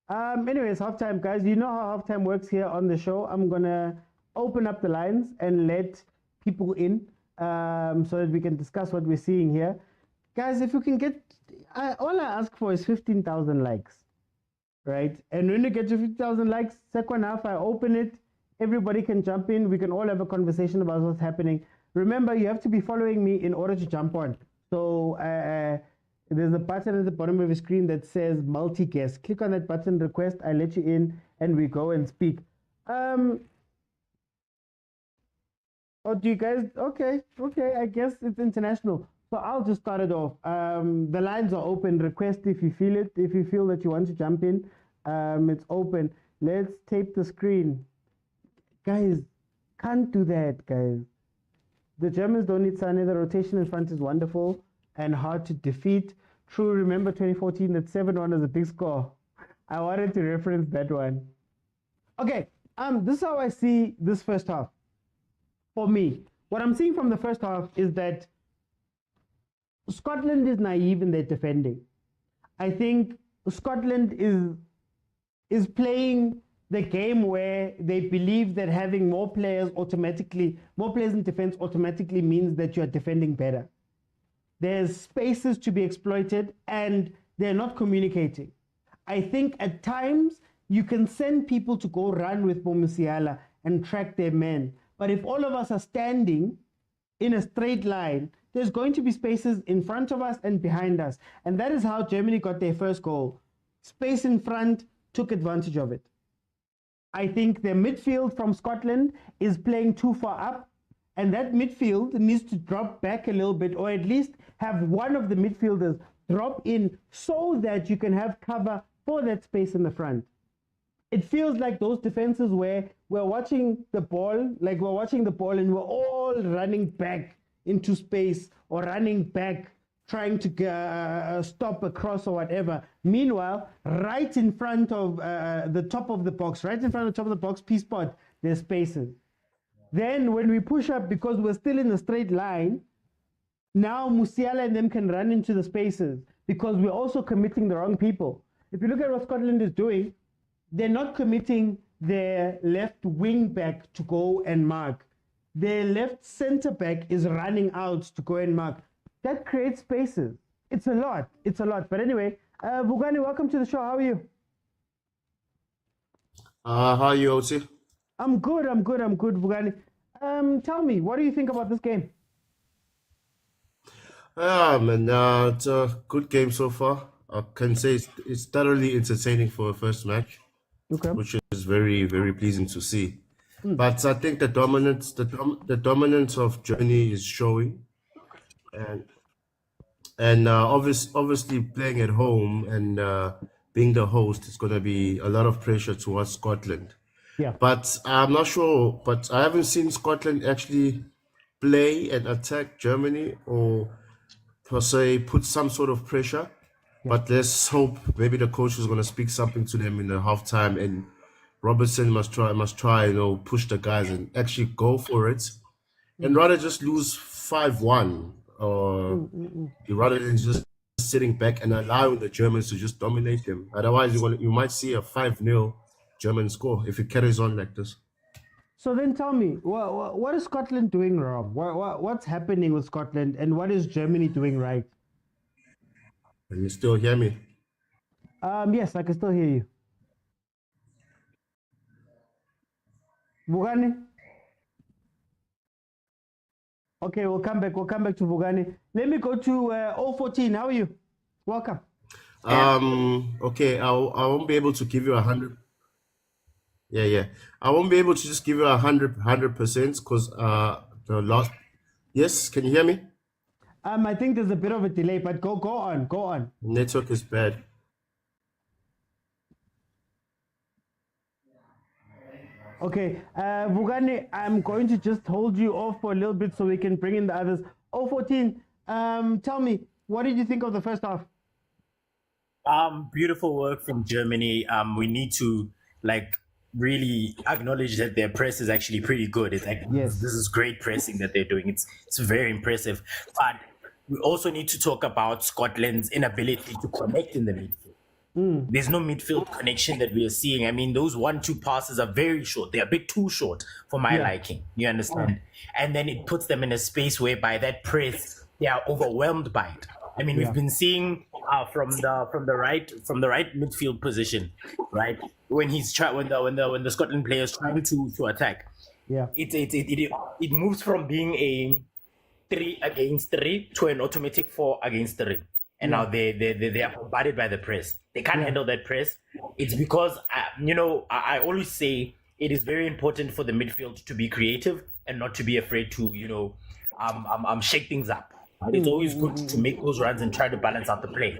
Anyways, halftime, guys. You know how halftime works here on the show. I'm gonna open up the lines and let people in. so that we can discuss what we're seeing here. Guys, if you can get, all I ask for is 15,000 likes, right? And when you get to 50,000 likes, second half, I open it. Everybody can jump in. We can all have a conversation about what's happening. Remember, you have to be following me in order to jump on. So there's a button at the bottom of your screen that says multi-guest. Click on that button, request, I let you in, and we go and speak. Oh, do you guys? Okay, I guess it's international. So I'll just start it off. The lines are open. Request if you feel it. If you feel that you want to jump in, it's open. Let's tape the screen. Guys, can't do that, guys. The Germans don't need Sane. The rotation in front is wonderful and hard to defeat. True, remember 2014, that 7-1 was a big score. I wanted to reference that one. Okay, this is how I see this first half. For me, what I'm seeing from the first half is that Scotland is naive in their defending. I think Scotland is playing the game where they believe that having more players in defense automatically means that you are defending better. There's spaces to be exploited and they're not communicating. I think at times you can send people to go run with Musiala and track their men. But if all of us are standing in a straight line, there's going to be spaces in front of us and behind us. And that is how Germany got their first goal. Space in front, took advantage of it. I think the midfield from Scotland is playing too far up, and that midfield needs to drop back a little bit, or at least have one of the midfielders drop in so that you can have cover for that space in the front. It feels like those defenses where we're watching the ball, and we're all running back into space or running back, trying to stop a cross or whatever. Meanwhile, right in front of the top of the box, P-spot, there's spaces. Then when we push up, because we're still in a straight line, now Musiala and them can run into the spaces because we're also committing the wrong people. If you look at what Scotland is doing, they're not committing their left wing back to go and mark. Their left center back is running out to go and mark. That creates spaces. It's a lot. But anyway, Vugani, welcome to the show. How are you? How are you, Oti? I'm good, Vugani. Tell me, what do you think about this game? It's a good game so far. I can say it's thoroughly entertaining for a first match, Okay. which is very, very pleasing to see. But I think the dominance of Germany is showing, and obviously playing at home and being the host is going to be a lot of pressure towards Scotland. Yeah. But I'm not sure. But I haven't seen Scotland actually play and attack Germany or per se put some sort of pressure. But let's hope maybe the coach is going to speak something to them in the halftime, and Robertson must try, push the guys and actually go for it, and rather just lose 5-1, or rather than just sitting back and allowing the Germans to just dominate them. Otherwise, you might see a 5-0 German score if it carries on like this. So then tell me, what is Scotland doing wrong? What's happening with Scotland, and what is Germany doing right? Can you still hear me? Yes, I can still hear you. Vugani? Okay, we'll come back to Vugani. Let me go to 014. How are you? Welcome. Okay, I won't be able to give you 100. Yeah. I won't be able to just give you 100% because the last. Yes, can you hear me? I think there's a bit of a delay, but go on. Network is bad. Okay, Vugani, I'm going to just hold you off for a little bit so we can bring in the others. 014, tell me, what did you think of the first half? Beautiful work from Germany. We need to really acknowledge that their press is actually pretty good. It's like, Yes. This is great pressing that they're doing. It's very impressive. But we also need to talk about Scotland's inability to connect in the midfield. There's no midfield connection that we are seeing. I mean, those 1-2 passes are very short. They're a bit too short for my liking. You understand? And then it puts them in a space whereby that press, they are overwhelmed by it. I mean, we've been seeing from the right midfield position, right? When the Scotland player is trying to attack, it moves from being a 3 against 3 to an automatic 4 against 3. And now they are bombarded by the press. They can't handle that press. It's because I always say it is very important for the midfield to be creative and not to be afraid to shake things up. It's always good to make those runs and try to balance out the play.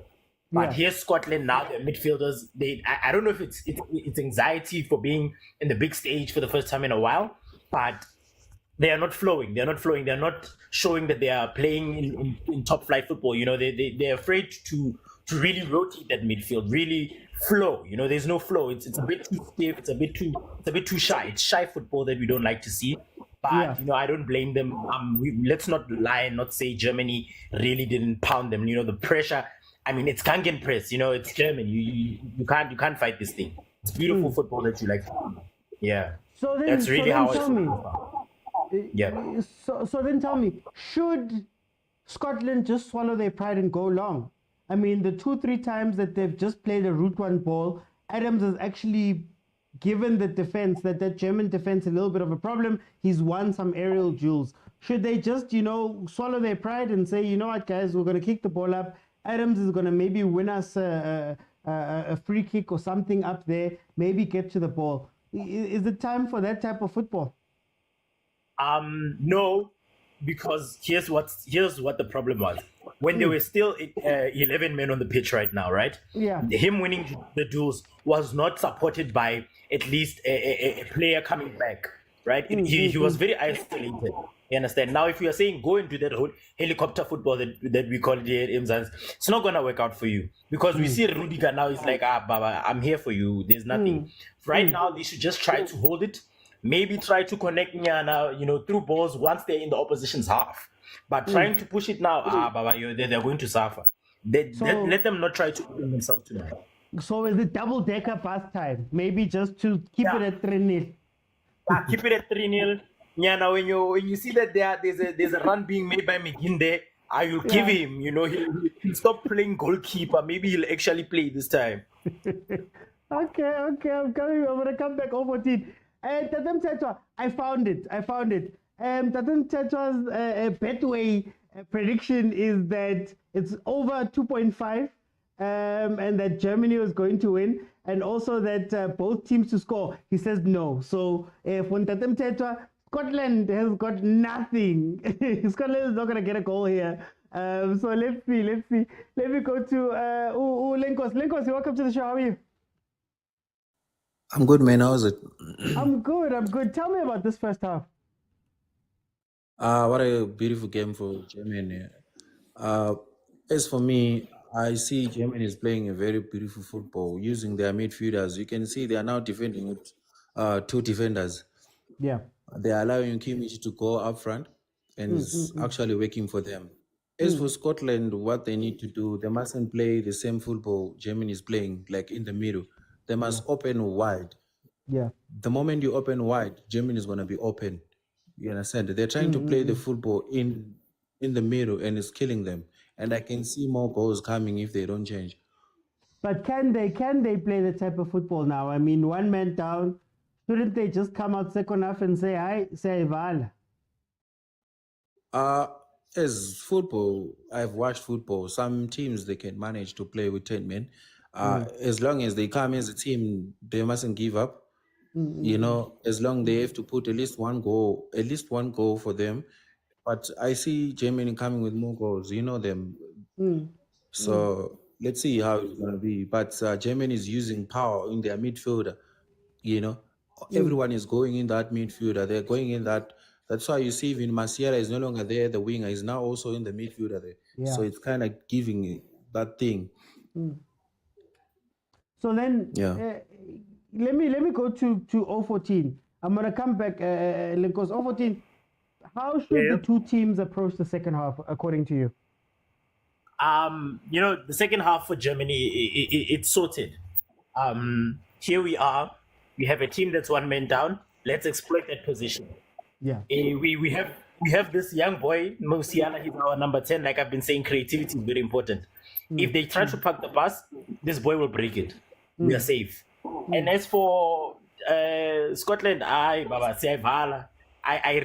But here's Scotland now. Their midfielders, I don't know if it's anxiety for being in the big stage for the first time in a while, but they are not flowing. They're not showing that they are playing in top flight football. They're afraid to really rotate that midfield, really flow. There's no flow. It's a bit too stiff. It's a bit too shy. It's shy football that we don't like to see. But I don't blame them. Let's not lie and not say Germany really didn't pound them. The pressure. I mean, it's Kangen press. It's German. You can't fight this thing. It's beautiful football that you like. Yeah. So then, that's really how tell me. Yeah. So then tell me, should Scotland just swallow their pride and go long? I mean, the 2-3 times that they've just played a route one ball, Adams has actually given the defense, that German defense, a little bit of a problem. He's won some aerial duels. Should they just, swallow their pride and say, you know what, guys, we're going to kick the ball up. Adams is going to maybe win us a free kick or something up there, maybe get to the ball. Is it time for that type of football? No, because here's what the problem was. When there were still 11 men on the pitch right now, right? Yeah. Him winning the duels was not supported by at least a player coming back, right? He was very isolated. You understand? Now, if you are saying go into that whole helicopter football that we call it here in Mzansi, it's not going to work out for you. Because we see Rudiger now, he's like, Baba, I'm here for you. There's nothing. Right now, they should just try to hold it. Maybe try to connect Nyana, through balls once they're in the opposition's half. But trying to push it now, Baba, they're going to suffer. Let them not try to open themselves to that. So is it double-decker pass time? Maybe just to keep it at 3-0. Keep it at 3-0. Nyana, when you see that there's a run being made by Muginde, I will give him, he'll stop playing goalkeeper. Maybe he'll actually play this time. Okay, I'm coming. I'm going to come back over 14. Tatam Tetwa, I found it. Tatam Tetwa's Betway prediction is that it's over 2.5 and that Germany was going to win, and also that both teams to score. He says no. So for Tatam Tetwa, Scotland has got nothing. Scotland is not going to get a goal here. So let's see. Let me go to Lenkos. Lenkos, welcome to the show. How are you? I'm good, man. How's it? I'm good. Tell me about this first half. What a beautiful game for Germany. As for me, I see Germany is playing a very beautiful football using their midfielders. You can see they are now defending with 2 defenders. Yeah. They are allowing Kimmich to go up front, and it's actually working for them. As for Scotland, what they need to do, they mustn't play the same football Germany is playing, like in the middle. They must open wide. Yeah. The moment you open wide, Germany is going to be open. You understand? They're trying to play the football in the middle, and it's killing them. And I can see more goals coming if they don't change. But can they play the type of football now? I mean, one man down. Shouldn't they just come out second half and say, hi, say Val? As football, I've watched football. Some teams, they can manage to play with 10 men. As long as they come as a team, they mustn't give up. As long they have to put at least one goal for them. But I see Germany coming with more goals. You know them. So let's see how it's going to be. But Germany is using power in their midfielder. Everyone is going in that midfielder. They're going in that. That's why you see even Masiala is no longer there. The winger is now also in the midfielder there. Yeah. So it's kind of giving that thing. So then, let me go to 014. I'm gonna come back because 014. How should the two teams approach the second half, according to you? The second half for Germany, it's sorted. Here we are. We have a team that's one man down. Let's exploit that position. Yeah. We have this young boy, Musiala. He's our number 10. Like I've been saying, creativity is very important. If they try to park the bus, this boy will break it. We are safe. And as for Scotland, I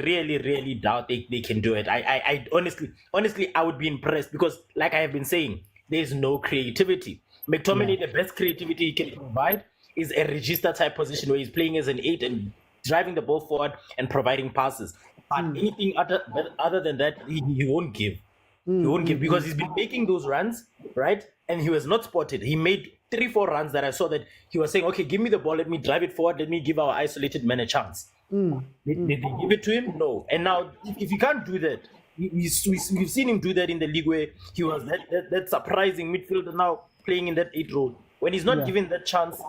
really doubt they can do it. I honestly, I would be impressed because, like I have been saying, there's no creativity. McTominay, the best creativity he can provide is a register type position where he's playing as an 8 and driving the ball forward and providing passes. But anything other than that, he won't give. He won't give because he's been making those runs, right? And he was not spotted. He made 3-4 runs that I saw that he was saying, okay, give me the ball, let me drive it forward, let me give our isolated man a chance. Did they give it to him? No. And now, if you can't do that, we've seen him do that in the league where he was that surprising midfielder now playing in that 8 role. When he's not given that chance,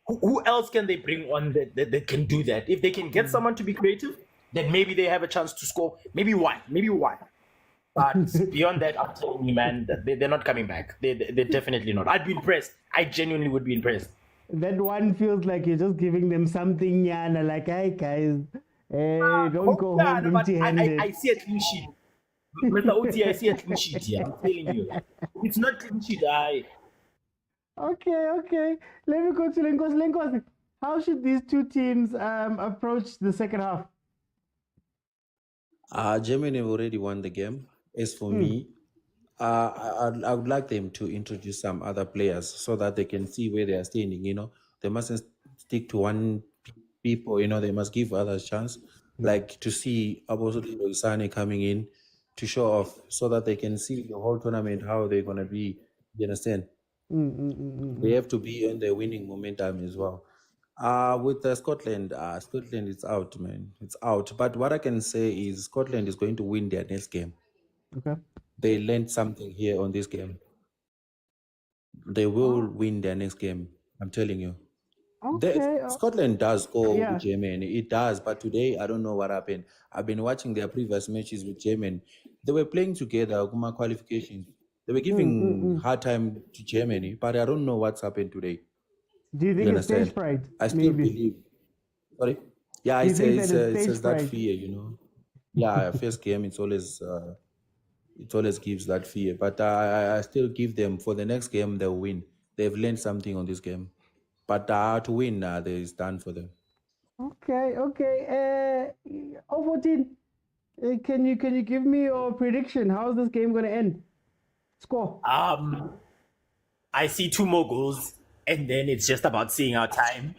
who else can they bring on that can do that? If they can get someone to be creative, then maybe they have a chance to score. Maybe one. But beyond that, I'm telling you, man, they're not coming back. They're definitely not. I'd be impressed. I genuinely would be impressed. That one feels like you're just giving them something, Yana, like, hey, guys, don't go home empty-handed. I see a clean sheet. Mr. OT, I see a clean sheet here. I'm telling you. It's not clean sheet. Okay. Let me go to Lenkos. Lenkos, how should these two teams approach the second half? Germany already won the game. As for me, I would like them to introduce some other players so that they can see where they are standing. They mustn't stick to one people. They must give others chance, like to see Abosodo Isane coming in to show off so that they can see the whole tournament how they're gonna be. You understand? They have to be on their winning momentum as well. With Scotland, Scotland is out, man. It's out. But what I can say is Scotland is going to win their next game. Okay. They learned something here on this game. They will win their next game. I'm telling you. Okay. Scotland does score with Germany. It does. But today, I don't know what happened. I've been watching their previous matches with Germany. They were playing together, qualifications. They were giving hard time to Germany. But I don't know what's happened today. Do you think it's stage fright? I still believe. Sorry? Yeah, it says that fear, Yeah, first game, it always gives that fear. But I still give them, for the next game, they'll win. They've learned something on this game. But to win, it's done for them. Okay. 014, can you give me your prediction? How's this game going to end? Score. I see 2 more goals. And then it's just about seeing our time.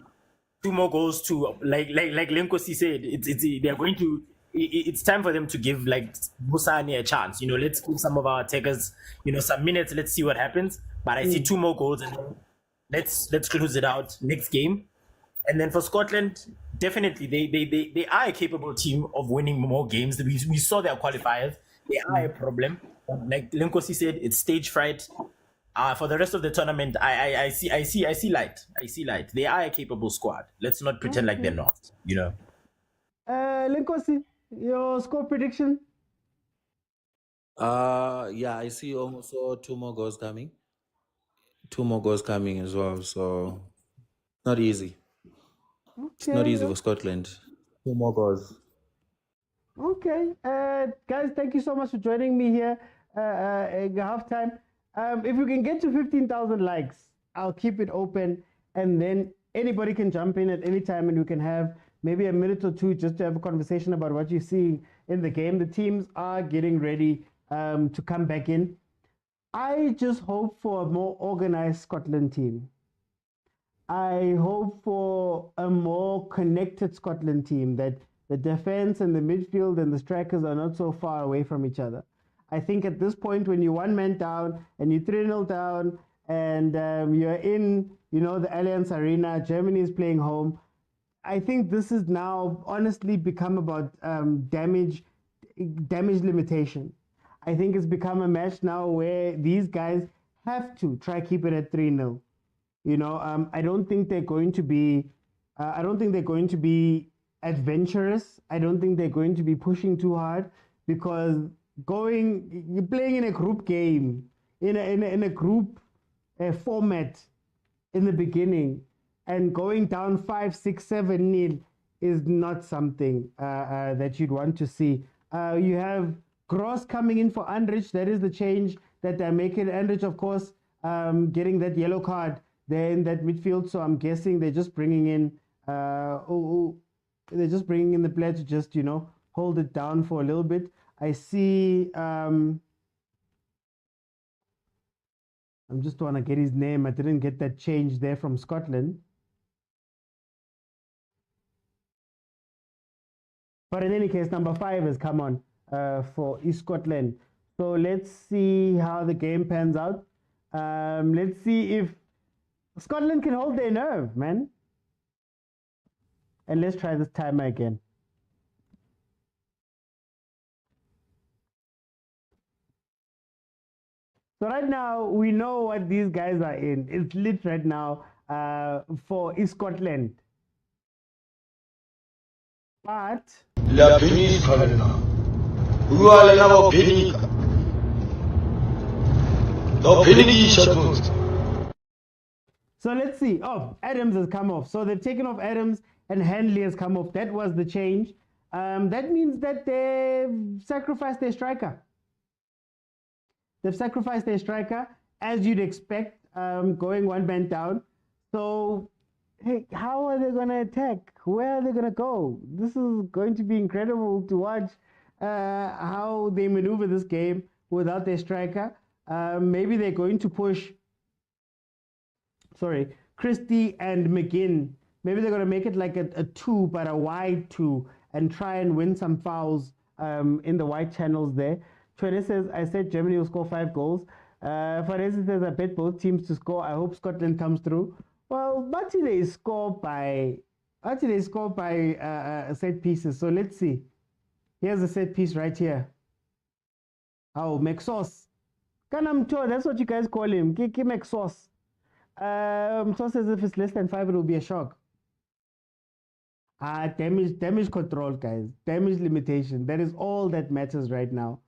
2 more goals to like Lenkosi said. It's time for them to give like Busani a chance. Let's give some of our attackers some minutes. Let's see what happens. But I see 2 more goals, and let's close it out next game. And then for Scotland, definitely they are a capable team of winning more games. We saw their qualifiers. They are a problem. Like Lenkosi said, it's stage fright. For the rest of the tournament, I see light. I see light. They are a capable squad. Let's not pretend like they're not. Lenkosi, your score prediction? I see almost 2 more goals coming. 2 more goals coming as well. So not easy. It's not easy for Scotland. 2 more goals. Okay, guys, thank you so much for joining me here at halftime. If we can get to 15,000 likes, I'll keep it open, and then anybody can jump in at any time, and we can have maybe a minute or two just to have a conversation about what you're seeing in the game. The teams are getting ready to come back in. I just hope for a more organized Scotland team. I hope for a more connected Scotland team, that the defense and the midfield and the strikers are not so far away from each other. I think at this point, when you're 1 man down and you're 3-0 down and you're in, the Allianz Arena, Germany is playing home, I think this is now honestly become about damage limitation. I think it's become a match now where these guys have to try keep it at 3-0. I don't think they're going to be adventurous. I don't think they're going to be pushing too hard, because you're playing in a group game. in a group format in the beginning, and going down 5-6-7 nil is not something that you'd want to see. You have Gross coming in for Andrich. That is the change that they're making. Andrich, of course, getting that yellow card there in that midfield. So I'm guessing they're just bringing in they're just bringing in the player to just, you know, hold it down for a little bit. I see I'm just want to get his name. I didn't get that change there from Scotland. But in any case, number 5 has come on for East Scotland. So let's see how the game pans out. Let's see if Scotland can hold their nerve, man. And let's try this timer again. So right now, we know what these guys are in. It's lit right now for East Scotland. But La penica. Who are now penica? No penica. So let's see. Oh, Adams has come off. So they've taken off Adams and Handley has come off. That was the change. That means that they've sacrificed their striker. They've sacrificed their striker, as you'd expect, going one man down. So, hey, how are they going to attack? Where are they going to go? This is going to be incredible to watch how they maneuver this game without their striker. Maybe they're going to push, Christie and McGinn. Maybe they're going to make it like a 2, but a wide 2, and try and win some fouls in the wide channels there. Tshwane says, I said Germany will score 5 goals. Faresi says, I bet both teams to score. I hope Scotland comes through. Well, they score by set pieces. So let's see. Here's a set piece right here. Oh, Mexos. Kanamto, that's what you guys call him. Kiki Mexos. So says if it's less than 5, it will be a shock. Damage control, guys. Damage limitation. That is all that matters right now.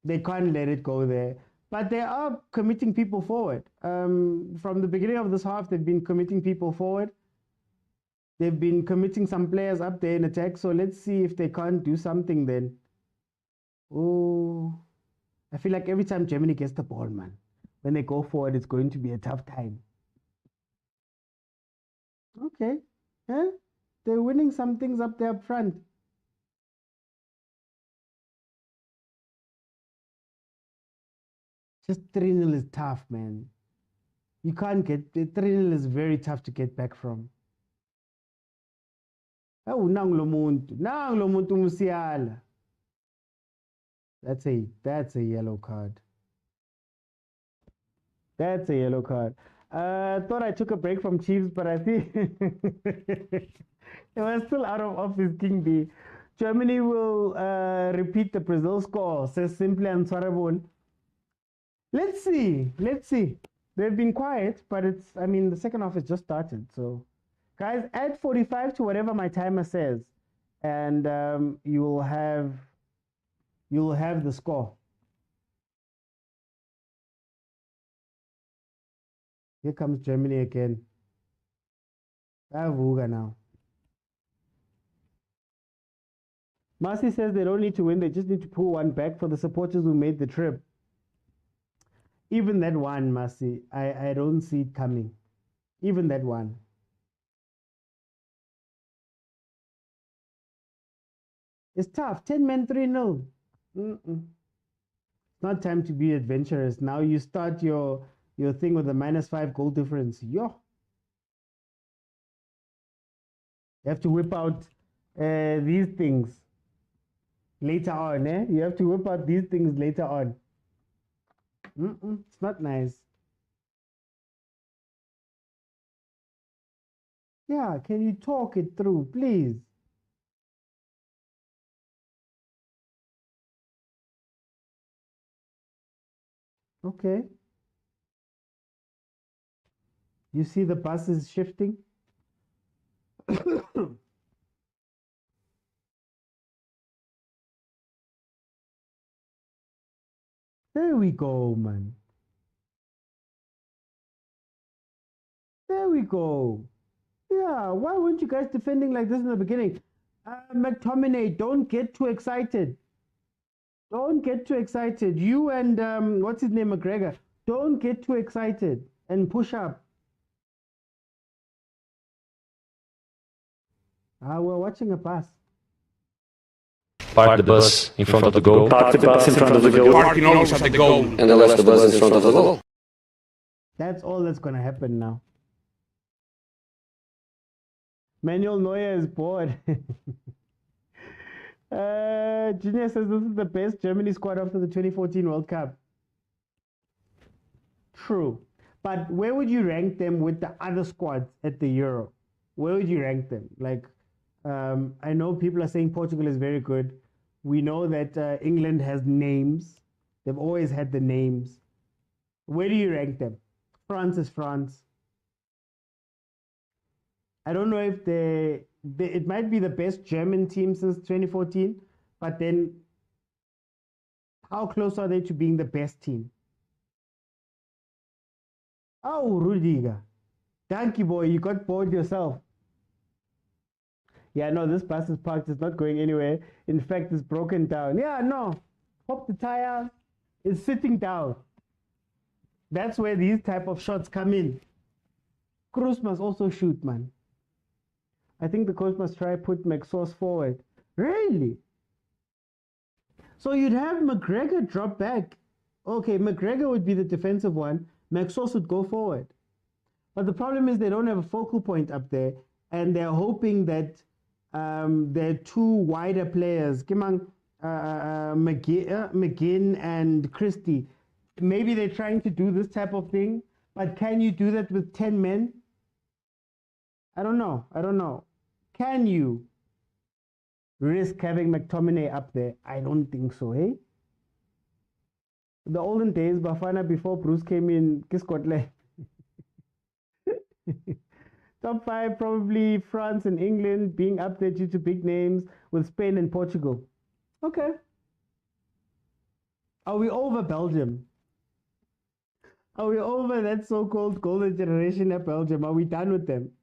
They can't let it go there. But they are committing people forward. From the beginning of this half, they've been committing people forward. They've been committing some players up there in attack. So let's see if they can't do something then. Oh, I feel like every time Germany gets the ball, man, when they go forward, it's going to be a tough time. Okay. Yeah, they're winning some things up there up front. Just 3-0 is tough, man. You can't get 3-0 is very tough to get back from. Oh, nanglo muntu musiala. That's a yellow card. That's a yellow card. Thought I took a break from Chiefs, but I see it was still out of office, King B. Germany will repeat the Brazil score, says Simply Answerable. Let's see. They've been quiet, but the second half has just started. So, guys, add 45 to whatever my timer says, and you'll have the score. Here comes Germany again. I have Hugo now. Marcy says they don't need to win, they just need to pull one back for the supporters who made the trip. Even that one, Marcy, I don't see it coming. Even that one. It's tough. 10 men, 3-0. It's not time to be adventurous. Now you start your thing with a -5 goal difference. Yo. You have to whip out these things later on. You have to whip out these things later on. It's not nice. Yeah, can you talk it through, please? Okay. You see the bus is shifting? There we go, man. There we go. Yeah, why weren't you guys defending like this in the beginning? McTominay, don't get too excited. Don't get too excited. You and, what's his name, McGregor, don't get too excited and push up. We're watching a pass. Park the bus in front of the goal. Park the bus in front of the goal. Parking almost at the goal. And they left the bus in front of the goal. That's all that's going to happen now. Manuel Neuer is bored. Junior says this is the best Germany squad after the 2014 World Cup. True. But where would you rank them with the other squads at the Euro? Where would you rank them? Like, I know people are saying Portugal is very good. We know that England has names. They've always had the names. Where do you rank them? France is France. I don't know if it might be the best German team since 2014, but then how close are they to being the best team? Oh, Rudiger. Thank you, boy. You got bored yourself. Yeah, no, this bus is parked. It's not going anywhere. In fact, it's broken down. Yeah, no. Pop the tire. It's sitting down. That's where these type of shots come in. Cruz must also shoot, man. I think the coach must try put McSauce forward. Really? So you'd have McGregor drop back. Okay, McGregor would be the defensive one. McSauce would go forward. But the problem is they don't have a focal point up there, and they're hoping that there are two wider players, McGinn and Christie. Maybe they're trying to do this type of thing, but can you do that with 10 men? I don't know. Can you risk having McTominay up there? I don't think so, hey? The olden days, Bafana, before Bruce came in, Scotland. Top 5, probably France and England being up there due to big names, with Spain and Portugal. Okay. Are we over Belgium? Are we over that so-called golden generation at Belgium? Are we done with them?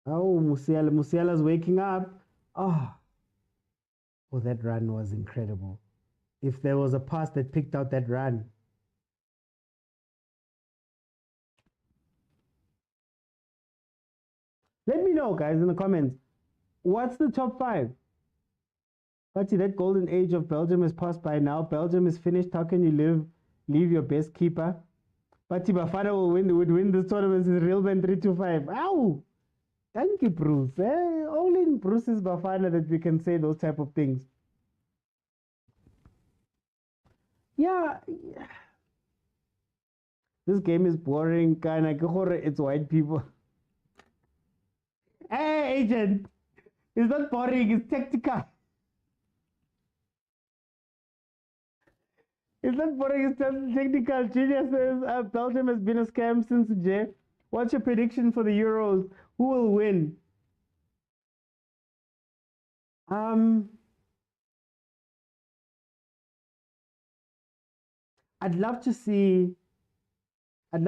Oh, Musiala's waking up. Oh, that run was incredible. If there was a pass that picked out that run. Let me know, guys, in the comments. What's the top 5? Actually, that golden age of Belgium has passed by now. Belgium is finished. How can you leave your best keeper? But Bafana would win this tournament in Real Man 325. Ow! Thank you, Bruce. Only in Bruce's Bafana that we can say those type of things. Yeah. This game is boring. It's white people. Hey, agent. It's not boring. It's tactical. It's not boring, it's just technical. Junior says Belgium has been a scam since J. What's your prediction for the Euros? Who will win? I'd love to see a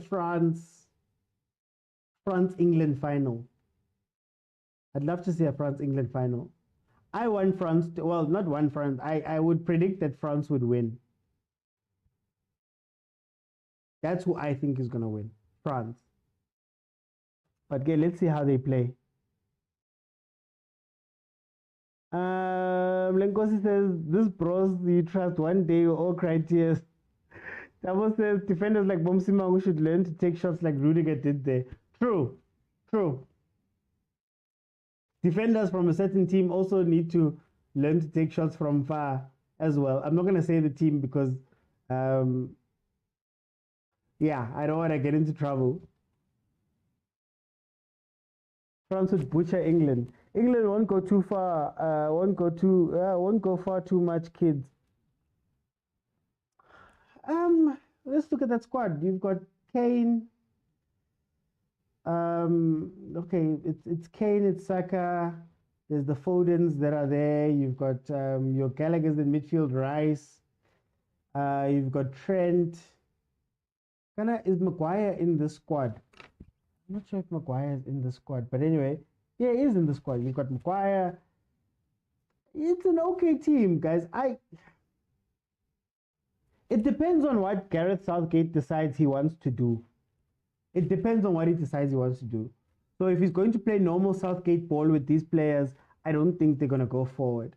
France-England final. I'd love to see a France-England final. I want France to, well, not one France. I would predict that France would win. That's who I think is going to win. France. But okay, let's see how they play. Lenkosi says, this bros you trust, one day you all cry tears. Tabo says, defenders like Bomsima should learn to take shots like Rudiger did there. True. Defenders from a certain team also need to learn to take shots from far as well. I'm not going to say the team because, yeah, I don't want to get into trouble. France would butcher England. England won't go too far. Won't go far too much, kids. Let's look at that squad. You've got Kane. okay, it's Kane, it's Saka. There's the Fodens that are there. You've got your Gallagher's in midfield, Rice. You've got Trent. Is Maguire in the squad? I'm not sure if Maguire is in the squad, but anyway, yeah, he is in the squad. You've got Maguire. It's an okay team, guys. It depends on what Gareth Southgate decides he wants to do. It depends on what he decides he wants to do. So if he's going to play normal Southgate ball with these players, I don't think they're going to go forward.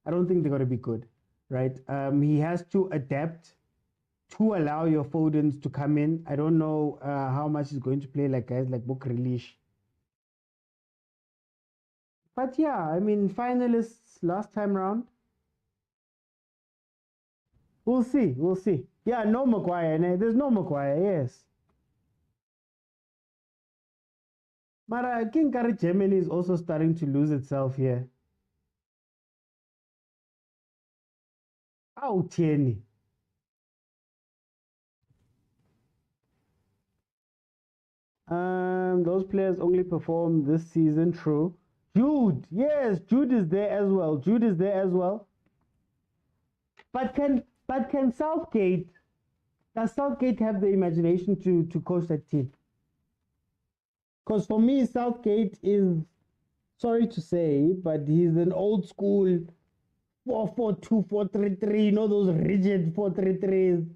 I don't think they're going to be good, right? He has to adapt to allow your Fodens to come in. I don't know how much he's going to play like guys like Book Relish. But yeah, I mean, finalists last time round. We'll see. We'll see. Yeah, no Maguire. There's no Maguire, yes. But King Kari Germany is also starting to lose itself here. Oh, Tierney. Those players only perform this season, true. Jude, yes, Jude is there as well. Jude is there as well. But can Southgate, does Southgate have the imagination to coach that team? Because for me, Southgate is, sorry to say, but he's an old school 4-4-2, 4-3-3, you know, those rigid 4-3-3s.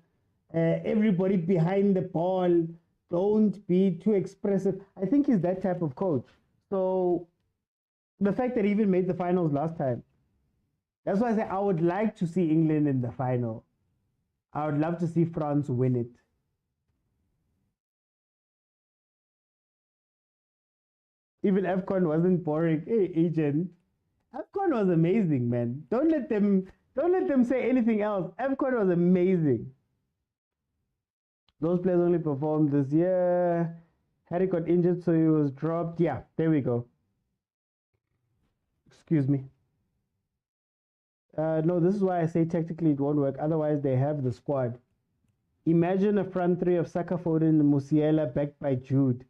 Everybody behind the ball. Don't be too expressive. I think he's that type of coach. So the fact that he even made the finals last time, that's why I say I would like to see England in the final. I would love to see France win it. Even AFCON wasn't boring. Hey, agent. AFCON was amazing, man. Don't let them say anything else. AFCON was amazing. Those players only performed this year. Harry got injured, so he was dropped. Yeah, there we go. Excuse me. No, this is why I say technically it won't work. Otherwise, they have the squad. Imagine a front three of Saka, Foden, and Musiala backed by Jude.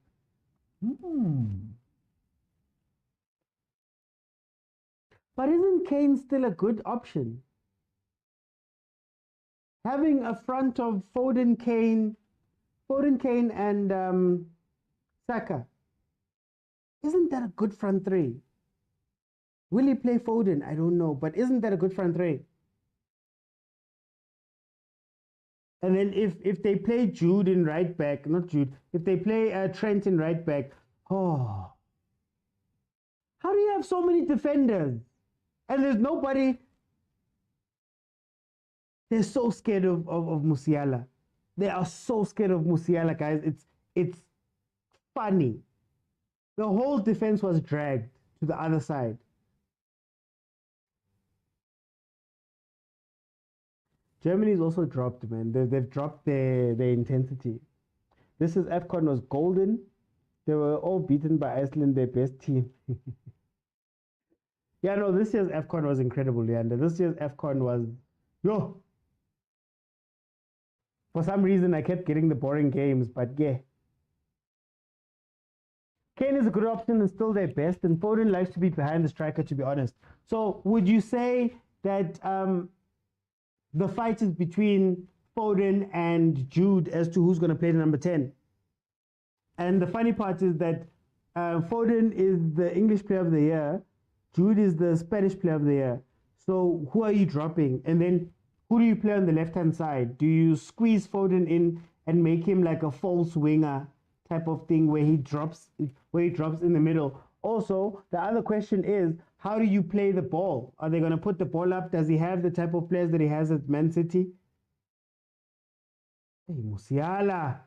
But isn't Kane still a good option? Having a front of Foden, Kane, and Saka. Isn't that a good front three? Will he play Foden? I don't know. But isn't that a good front three? And then if they play Jude in right back, not Jude, if they play Trent in right back, oh. How do you have so many defenders? And there's nobody. They're so scared of Musiala. They are so scared of Musiala, guys. It's funny. The whole defense was dragged to the other side. Germany's also dropped, man. They've dropped their intensity. This is AFCON was golden. They were all beaten by Iceland, their best team. Yeah, no, this year's AFCON was incredible, Leander. This year's AFCON was, yo. For some reason, I kept getting the boring games, but yeah. Kane is a good option and still their best, and Foden likes to be behind the striker, to be honest. So would you say that the fight is between Foden and Jude as to who's going to play the number 10? And the funny part is that Foden is the English player of the year. Jude is the Spanish player of the year. So who are you dropping? And then who do you play on the left-hand side? Do you squeeze Foden in and make him like a false winger type of thing where he drops in the middle? Also, the other question is, how do you play the ball? Are they going to put the ball up? Does he have the type of players that he has at Man City? Hey, Musiala.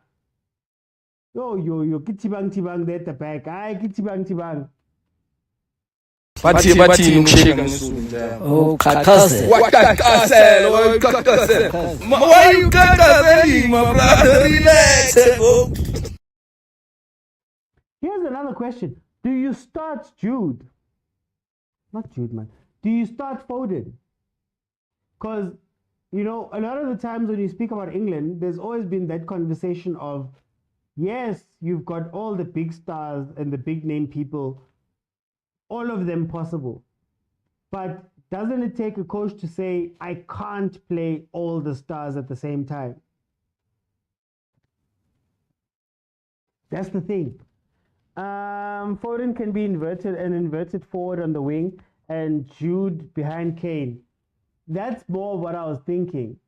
Yo, kitibang there at the back. Ay, kitibang. Bathi ngishika ngisulu. Oh, khakhaze. Wakakhaze, wakakhaze. Why you kakhaze, my brother? Relax. Here's another question. Do you start Jude? Not Jude, man. Do you start Foden? Because, you know, a lot of the times when you speak about England, there's always been that conversation of Yes, you've got all the big stars and the big name people, all of them possible. But doesn't it take a coach to say, I can't play all the stars at the same time? That's the thing. Foden can be inverted and inverted forward on the wing and Jude behind Kane. That's more what I was thinking.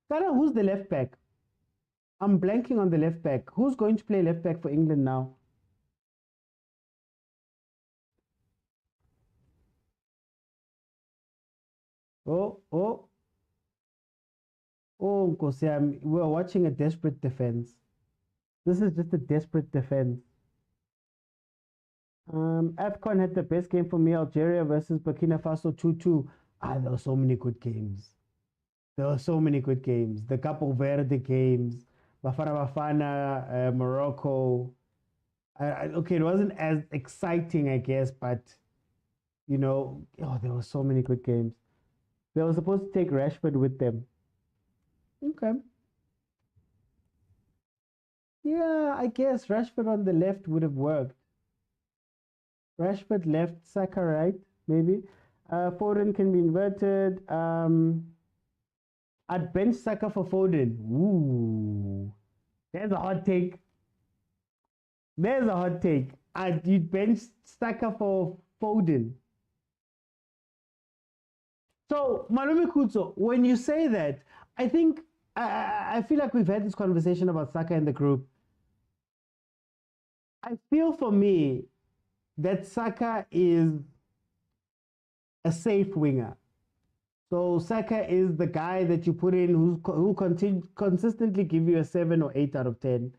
Sarah, who's the left back? I'm blanking on the left back. Who's going to play left back for England now? Oh, Nkosiam, we're watching a desperate defense. This is just a desperate defense. AFCON had the best game for me, Algeria versus Burkina Faso 2-2. There were so many good games. There were so many good games. The Capo Verde games, Bafana, Morocco. Okay, it wasn't as exciting, I guess, but, you know, there were so many good games. They were supposed to take Rashford with them. Okay. Yeah, I guess Rashford on the left would have worked. Rashford left, Saka right, maybe. Foden can be inverted. I'd bench Saka for Foden. Ooh, there's a hot take. There's a hot take. You'd bench Saka for Foden. So, Malume Kutso, when you say that, I think, I feel like we've had this conversation about Saka in the group. I feel for me that Saka is a safe winger. So Saka is the guy that you put in who consistently give you a 7 or 8 out of 10.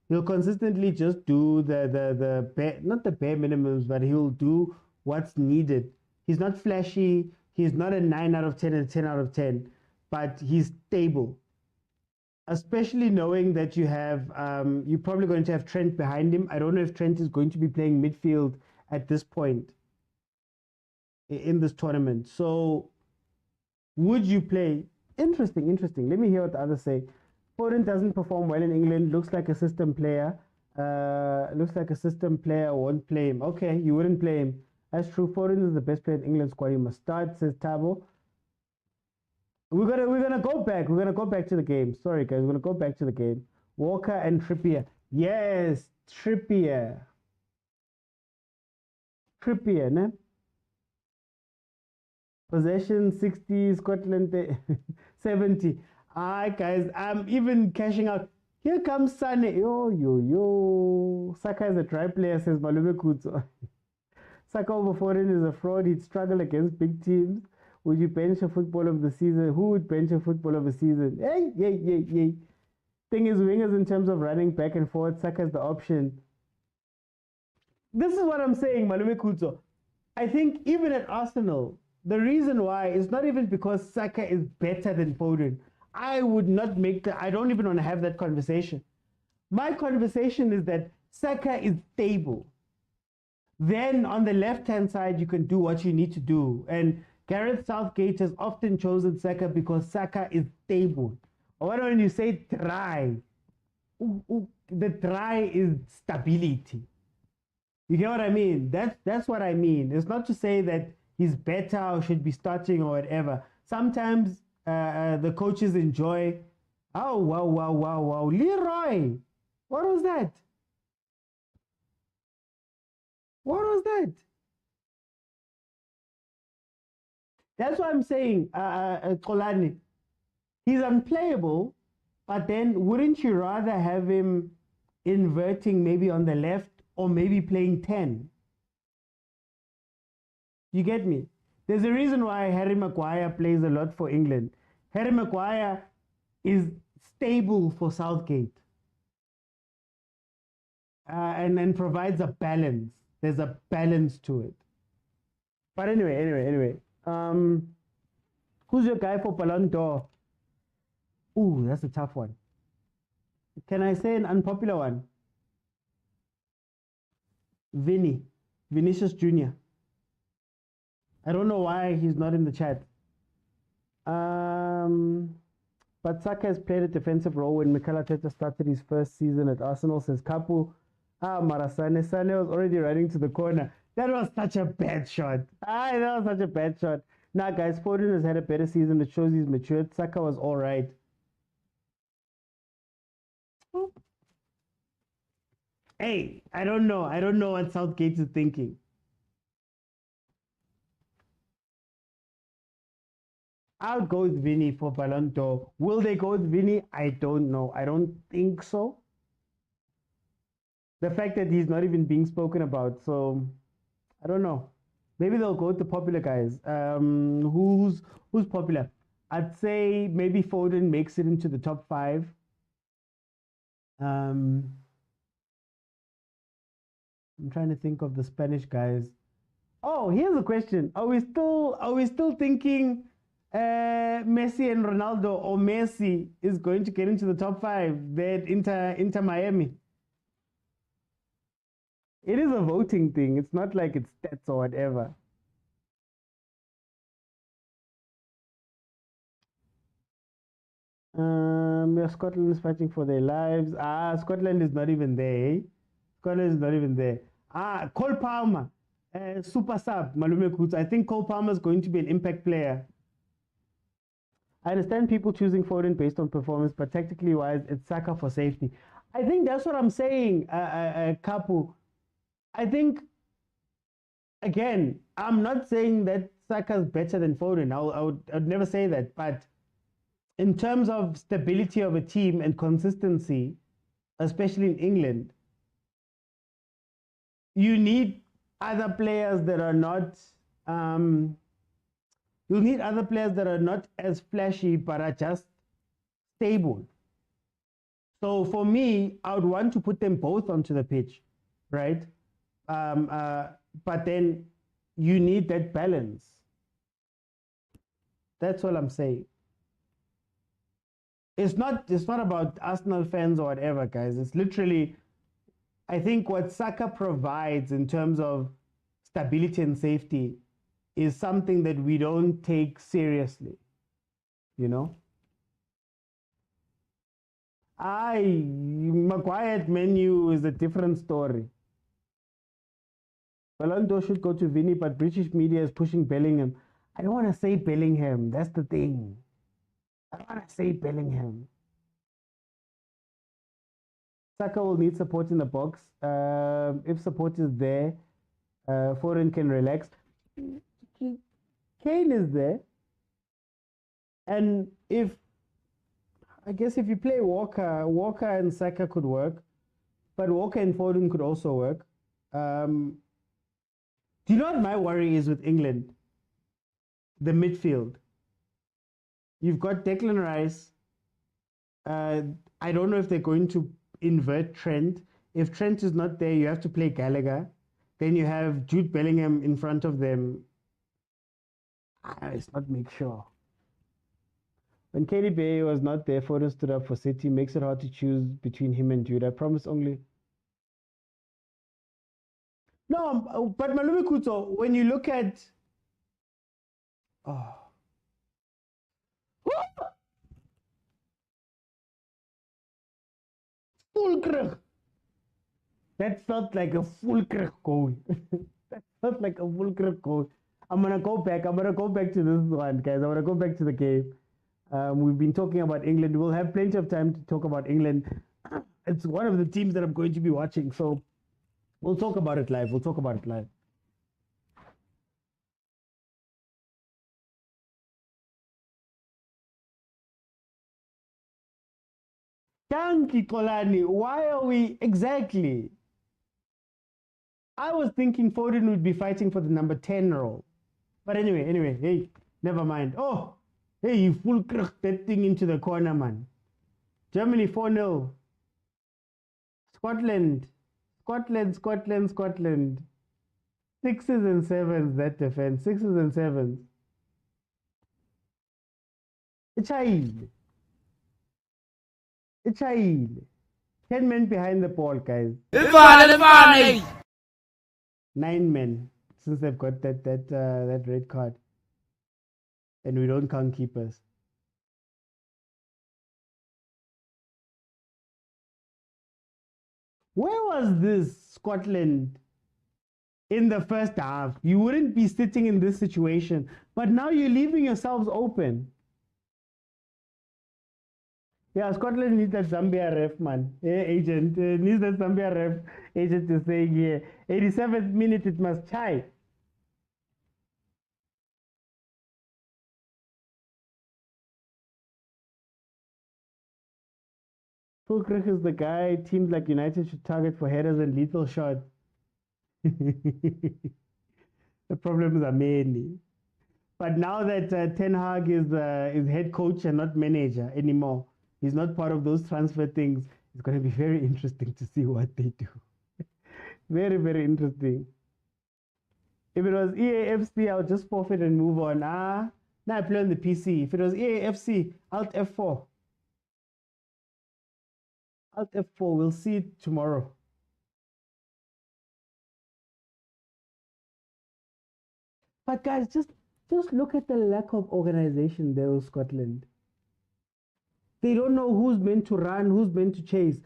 He'll consistently just do the bare, not the bare minimums, but he'll do what's needed. He's not flashy. He's not a 9 out of 10 and 10 out of 10, but he's stable. Especially knowing that you have, you're probably going to have Trent behind him. I don't know if Trent is going to be playing midfield at this point in this tournament. So would you play? Interesting. Let me hear what the others say. Foden doesn't perform well in England. Looks like a system player. Won't play him. Okay, you wouldn't play him. That's true. Foden is the best player in England squad. You must start, says Tabo. We're gonna go back. We're gonna go back to the game. Sorry, guys. We're gonna go back to the game. Walker and Trippier. Yes, Trippier, ne? Possession 60, Scotland 70. Alright, guys. I'm even cashing out. Here comes Sane. Yo. Saka is a try player, says Malume Kutso. Saka over Foden is a fraud. He'd struggle against big teams. Would you bench a football of the season? Who would bench a football of the season? Hey. Thing is, wingers in terms of running back and forward, Saka's the option. This is what I'm saying, Malume Kutso. I think even at Arsenal, the reason why is not even because Saka is better than Foden. I don't even want to have that conversation. My conversation is that Saka is stable. Then on the left-hand side, you can do what you need to do. And Gareth Southgate has often chosen Saka because Saka is stable. Or why don't you say dry? The dry is stability. You get what I mean? That's what I mean. It's not to say that he's better or should be starting or whatever. Sometimes the coaches enjoy, wow. Leroy, what was that? That's what I'm saying, Kolani. He's unplayable, but then wouldn't you rather have him inverting maybe on the left or maybe playing 10? You get me? There's a reason why Harry Maguire plays a lot for England. Harry Maguire is stable for Southgate and provides a balance. There's a balance to it. But anyway. Who's your guy for Ballon d'Or? Ooh, that's a tough one. Can I say an unpopular one? Vinicius Jr. I don't know why he's not in the chat. But but Saka has played a defensive role when Mikel Arteta started his first season at Arsenal, says Kapu. Marasane. Sane was already running to the corner. That was such a bad shot. That was such a bad shot. Nah, guys, Foden has had a better season. It shows he's matured. Saka was all right. Hey, I don't know. I don't know what Southgate is thinking. I'll go with Vinny for Ballon d'Or. Will they go with Vinny? I don't know. I don't think so. The fact that he's not even being spoken about, so I don't know. Maybe they'll go with the popular guys. Who's popular? I'd say maybe Foden makes it into the top 5. I'm trying to think of the Spanish guys. Oh, here's a question: Are we still thinking Messi and Ronaldo, or Messi is going to get into the top 5? That Inter Miami. It is a voting thing. It's not like it's stats or whatever. Scotland is fighting for their lives. Scotland is not even there. Eh? Scotland is not even there. Cole Palmer, super sub, Malume Kuts. I think Cole Palmer is going to be an impact player. I understand people choosing Foden based on performance, but tactically wise, it's Saka for safety. I think that's what I'm saying, Kapu. I think, again, I'm not saying that Saka's better than Foden. I would never say that. But in terms of stability of a team and consistency, especially in England, you need other players that are not you need other players that are not as flashy but are just stable. So for me, I would want to put them both onto the pitch, right? But then you need that balance. That's all I'm saying. It's not about Arsenal fans or whatever, guys. It's literally, I think what Saka provides in terms of stability and safety is something that we don't take seriously, you know? Maguire at Man U is a different story. Ballon d'Or should go to Vinny, but British media is pushing Bellingham. I don't want to say Bellingham. That's the thing. I don't want to say Bellingham. Saka will need support in the box. If support is there, Foden can relax. Kane is there. And I guess if you play Walker and Saka could work. But Walker and Foden could also work. Do you know what my worry is with England? The midfield. You've got Declan Rice. I don't know if they're going to invert Trent. If Trent is not there, you have to play Gallagher. Then you have Jude Bellingham in front of them. Let's not make sure. When KDB was not there, Foden stood up for City. Makes it hard to choose between him and Jude. I promise only. No, but Malume Kuto, when you look at... Oh. Full krug. That felt like a full krug goal. That felt like a full krug goal. I'm going to go back. I'm going to go back to this one, guys. I'm going to go back to the game. We've been talking about England. We'll have plenty of time to talk about England. It's one of the teams that I'm going to be watching. So we'll talk about it live. Tanki Kolani, why are we exactly? I was thinking Foden would be fighting for the number 10 role. But anyway, hey, never mind. Oh, hey, you full crack that thing into the corner, man. Germany 4-0. Scotland. 6s and 7s, that defense. 6s and 7s. It's a child. 10 men behind the ball, guys. 9 men, since they've got that red card. And we don't count keepers. Where was this Scotland in the first half? You wouldn't be sitting in this situation, but now you're leaving yourselves open. Yeah, Scotland needs that Zambia ref, man. Agent needs that Zambia ref agent to say, yeah, 87th minute it must chai. Fulkrich is the guy teams like United should target for headers and lethal shots. The problems are many. But now that Ten Hag is head coach and not manager anymore, he's not part of those transfer things. It's going to be very interesting to see what they do. Very, very interesting. If it was EAFC, I'll just forfeit and move on. Now I play on the PC. If it was EAFC, Alt F4. Alt F4, we'll see it tomorrow. But guys, just look at the lack of organization there in Scotland. They don't know who's meant to run, who's meant to chase.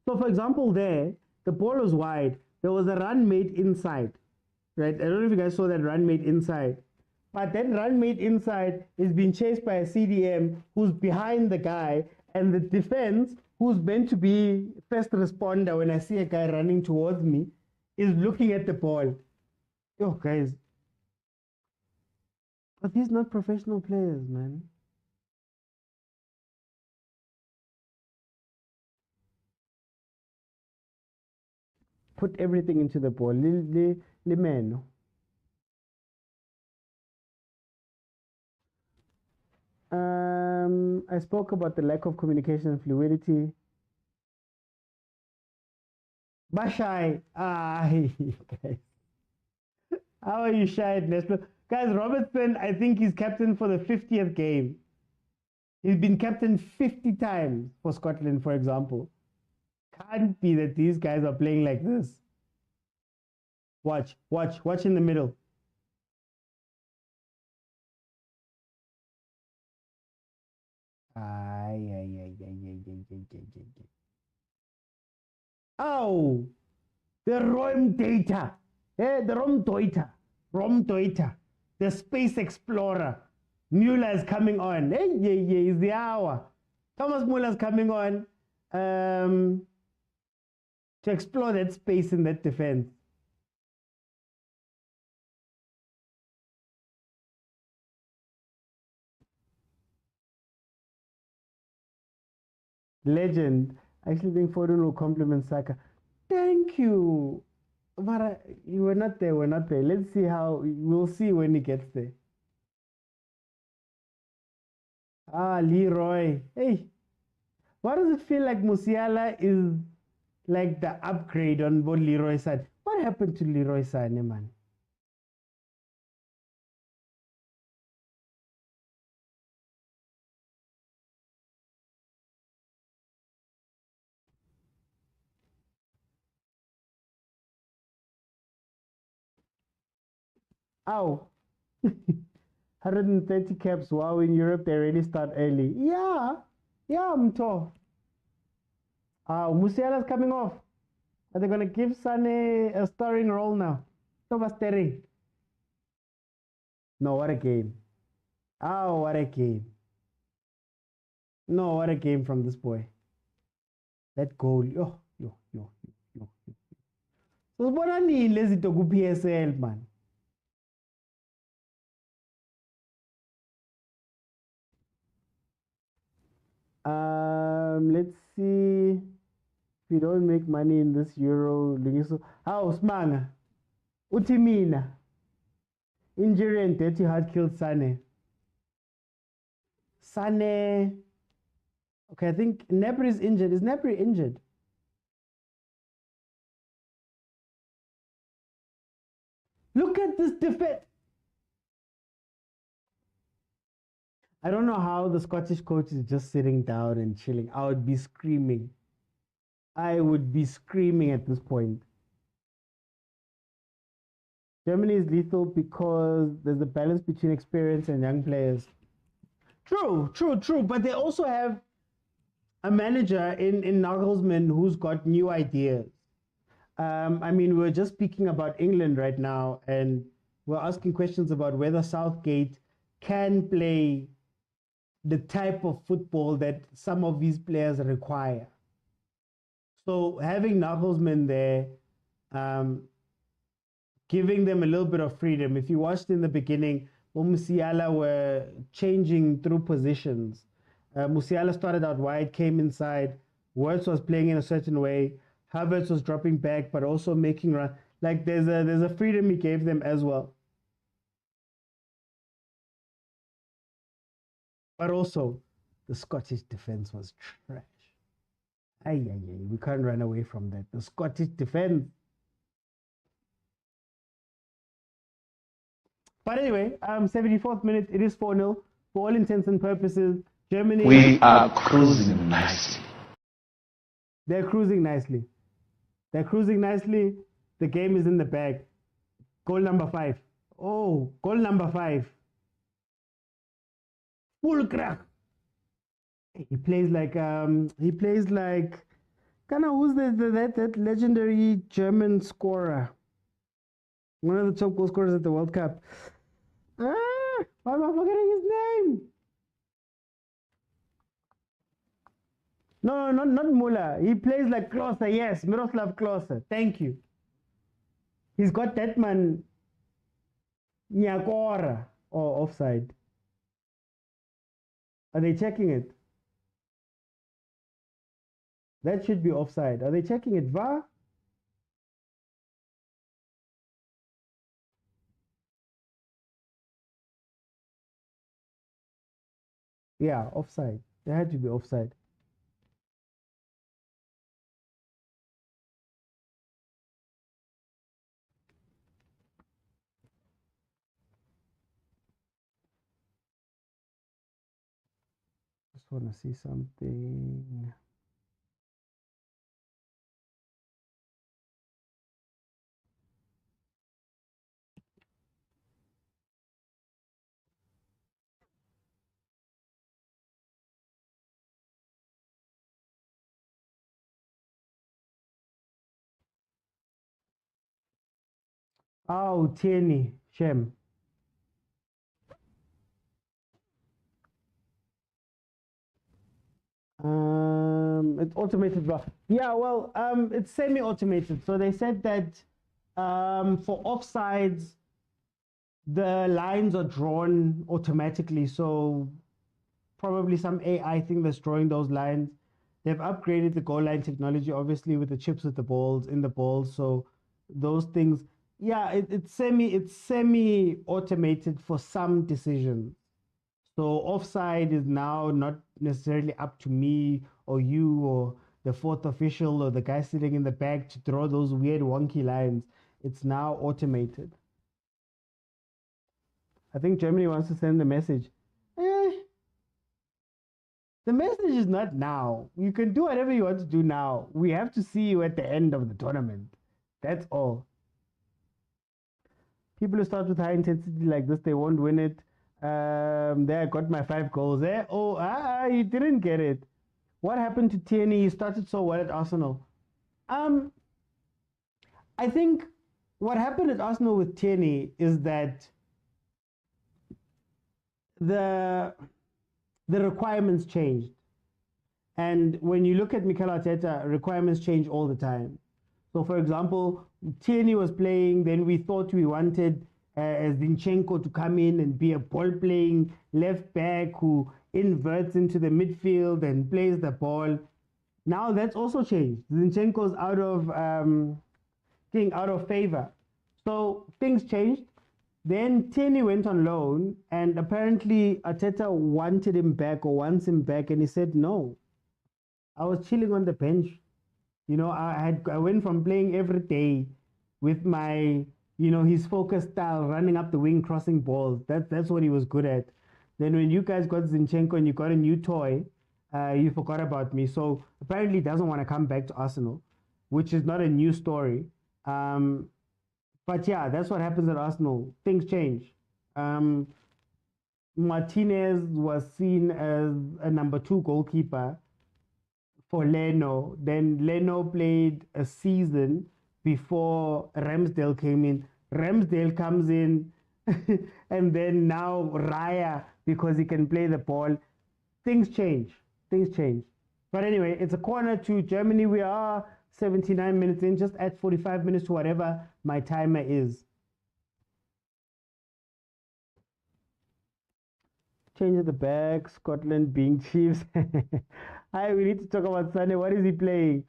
So for example there, the ball was wide. There was a run made inside. Right? I don't know if you guys saw that run made inside. But that run made inside is being chased by a CDM who's behind the guy, and the defense, who's meant to be first responder when I see a guy running towards me, is looking at the ball. Yo, guys. But these not professional players, man. Put everything into the ball. Limeno. I spoke about the lack of communication and fluidity. Bashai. Guys. How are you shy at Nestle? Guys, Robertson, I think he's captain for the 50th game. He's been captain 50 times for Scotland, for example. Can't be that these guys are playing like this. Watch in the middle. Oh, the ROM data. The ROM data. The Space Explorer. Mueller is coming on. It's the hour. Thomas Mueller is coming on to explore that space in that defense. Legend. I actually think Foden will compliment Saka. Thank you. Mara, you were not there, Let's see how, we'll see when he gets there. Leroy. Hey, why does it feel like Musiala is like the upgrade on both Leroy side? What happened to Leroy Sané, man? Ow. 130 caps. Wow, in Europe they already start early. Yeah, I'm tough. Musiala's coming off. Are they going to give Sané a starring role now? Stop staring. No, what a game. Oh, what a game. No, what a game from this boy. That goal. Yo. So what I need lazy to go PSL, man. Let's see. If we don't make money in this Euro, how Smanga? Utimina. Injury and dirty heart killed Sané. Okay, I think Gnabry is injured. Is Gnabry injured? Look at this defense. I don't know how the Scottish coach is just sitting down and chilling. I would be screaming. I would be screaming at this point. Germany is lethal because there's a balance between experience and young players. True. But they also have a manager in Nagelsmann who's got new ideas. I mean, we're just speaking about England right now, and we're asking questions about whether Southgate can play the type of football that some of these players require. So having Nagelsmann there, giving them a little bit of freedom. If you watched in the beginning, when Musiala were changing through positions, Musiala started out wide, came inside. Wirtz was playing in a certain way. Havertz was dropping back, but also making run. Like there's a freedom he gave them as well. But also, the Scottish defense was trash. We can't run away from that. The Scottish defense. But anyway, 74th minute, it is 4-0. For all intents and purposes, Germany... We are cruising nicely. They're cruising nicely. They're cruising nicely. The game is in the bag. Goal number 5. Oh, goal number 5. Full crack. He plays like kind of who's that legendary German scorer? One of the top goal scorers at the World Cup. Why am I forgetting his name? No, not Muller. He plays like Klose. Yes, Miroslav Klose. Thank you. He's got that man Nyakora or offside. Are they checking it? That should be offside. Are they checking it? VAR? Yeah, offside. They had to be offside. Just want to see something. Oh, Tierney, Shem. It's automated. Yeah, well, it's semi-automated. So they said that for offsides, the lines are drawn automatically. So probably some AI thing that's drawing those lines. They've upgraded the goal line technology, obviously, with the chips with the balls in the balls. So those things, yeah, it's semi-automated for some decisions. So offside is now not necessarily up to me or you or the fourth official or the guy sitting in the back to draw those weird wonky lines. It's now automated. I think Germany wants to send the message. The message is not now. You can do whatever you want to do now. We have to see you at the end of the tournament. That's all. People who start with high intensity like this, they won't win it. There, I got my 5 goals there. You didn't get it. What happened to Tierney? He started so well at Arsenal. I think what happened at Arsenal with Tierney is that the requirements changed. And when you look at Mikel Arteta, requirements change all the time. So, for example, Tierney was playing, then we thought we wanted Zinchenko to come in and be a ball-playing left back who inverts into the midfield and plays the ball. Now that's also changed. Zinchenko's out of favor. So things changed. Then Tierney went on loan, and apparently Arteta wanted him back or wants him back, and he said no. I was chilling on the bench. You know, I went from playing every day with my, his focused style, running up the wing, crossing balls. That's what he was good at. Then when you guys got Zinchenko and you got a new toy, you forgot about me. So apparently he doesn't want to come back to Arsenal, which is not a new story. But yeah, that's what happens at Arsenal. Things change. Martinez was seen as a number 2 goalkeeper for Leno. Then Leno played a season before Ramsdale came in. Ramsdale comes in, and then now Raya, because he can play the ball. Things change. Things change. But anyway, it's a corner to Germany. We are 79 minutes in. Just add 45 minutes to whatever my timer is. Change at the back. Scotland being Chiefs. Hi, we need to talk about Sunday. What is he playing?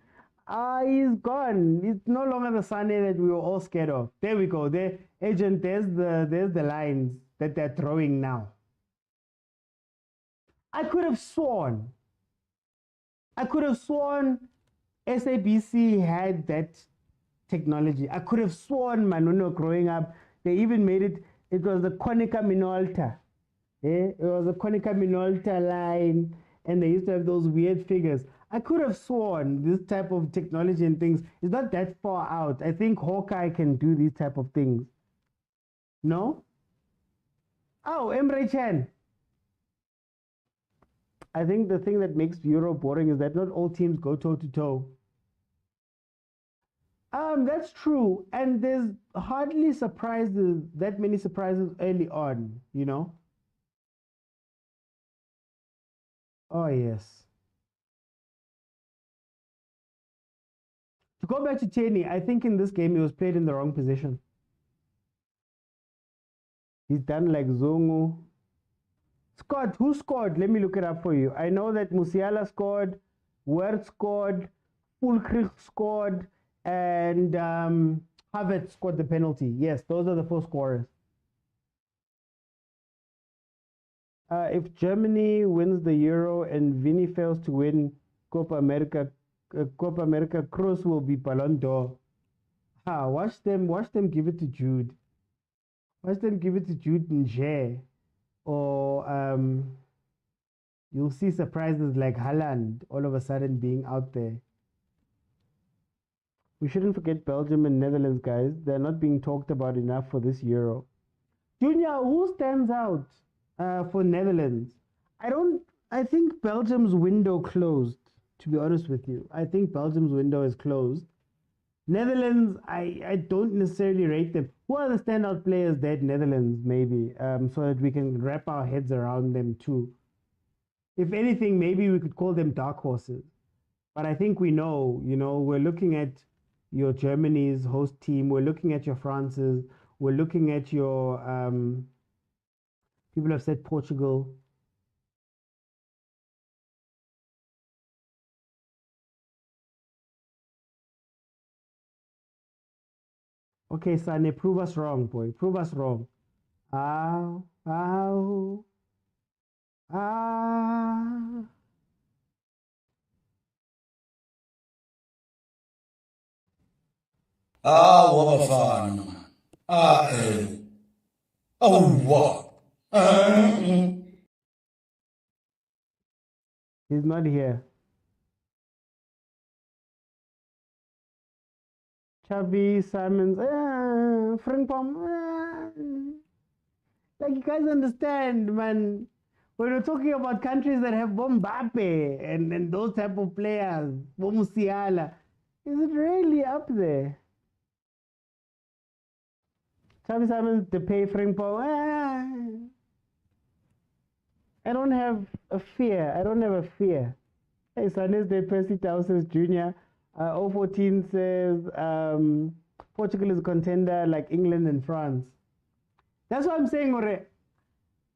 He's gone. He's no longer the Sunday that we were all scared of. There we go. There, agent. There's the lines that they're throwing now. I could have sworn SABC had that technology. I could have sworn, Manuno, growing up, they even made it. It was the Konica Minolta. It was a Konica Minolta line, and they used to have those weird figures. I could have sworn this type of technology and things is not that far out. I think Hawkeye can do these type of things. No? Oh, Emre Can. I think the thing that makes Euro boring is that not all teams go toe-to-toe. That's true. And there's hardly that many surprises early on, you know? Oh, yes. To go back to Cheney, I think in this game he was played in the wrong position. He's done like Zongo. Scott, who scored? Let me look it up for you. I know that Musiala scored, Wert scored, Fulkrich scored, and Havertz scored the penalty. Yes, those are the 4 scorers. If Germany wins the Euro and Vini fails to win Copa America, Kroos will be Ballon d'Or. Watch them give it to Jude. Watch them give it to Jude Nje. Or you'll see surprises like Haaland all of a sudden being out there. We shouldn't forget Belgium and Netherlands, guys. They're not being talked about enough for this Euro. Junior, who stands out for Netherlands? I think Belgium's window closed, to be honest with you. I think Belgium's window is closed. Netherlands, I don't necessarily rate them. Who are the standout players there at Netherlands, maybe, so that we can wrap our heads around them too? If anything, maybe we could call them dark horses. But I think we know, we're looking at your Germany's host team. We're looking at your France's. We're looking at your, people have said Portugal. Okay, Sane, prove us wrong, boy. Prove us wrong. Ow, ow, ah. Bafana. Oh, what? He's not here. Chavi, Simons, Frimpong. Like, you guys understand, man. When we're talking about countries that have Mbappe and those type of players, Musiala, is it really up there? Chavi, Simons, Depay, Frimpong. I don't have a fear. Hey, Sundays Day, Percy Townsend Jr. 014 says Portugal is a contender like England and France. That's what I'm saying, Ore.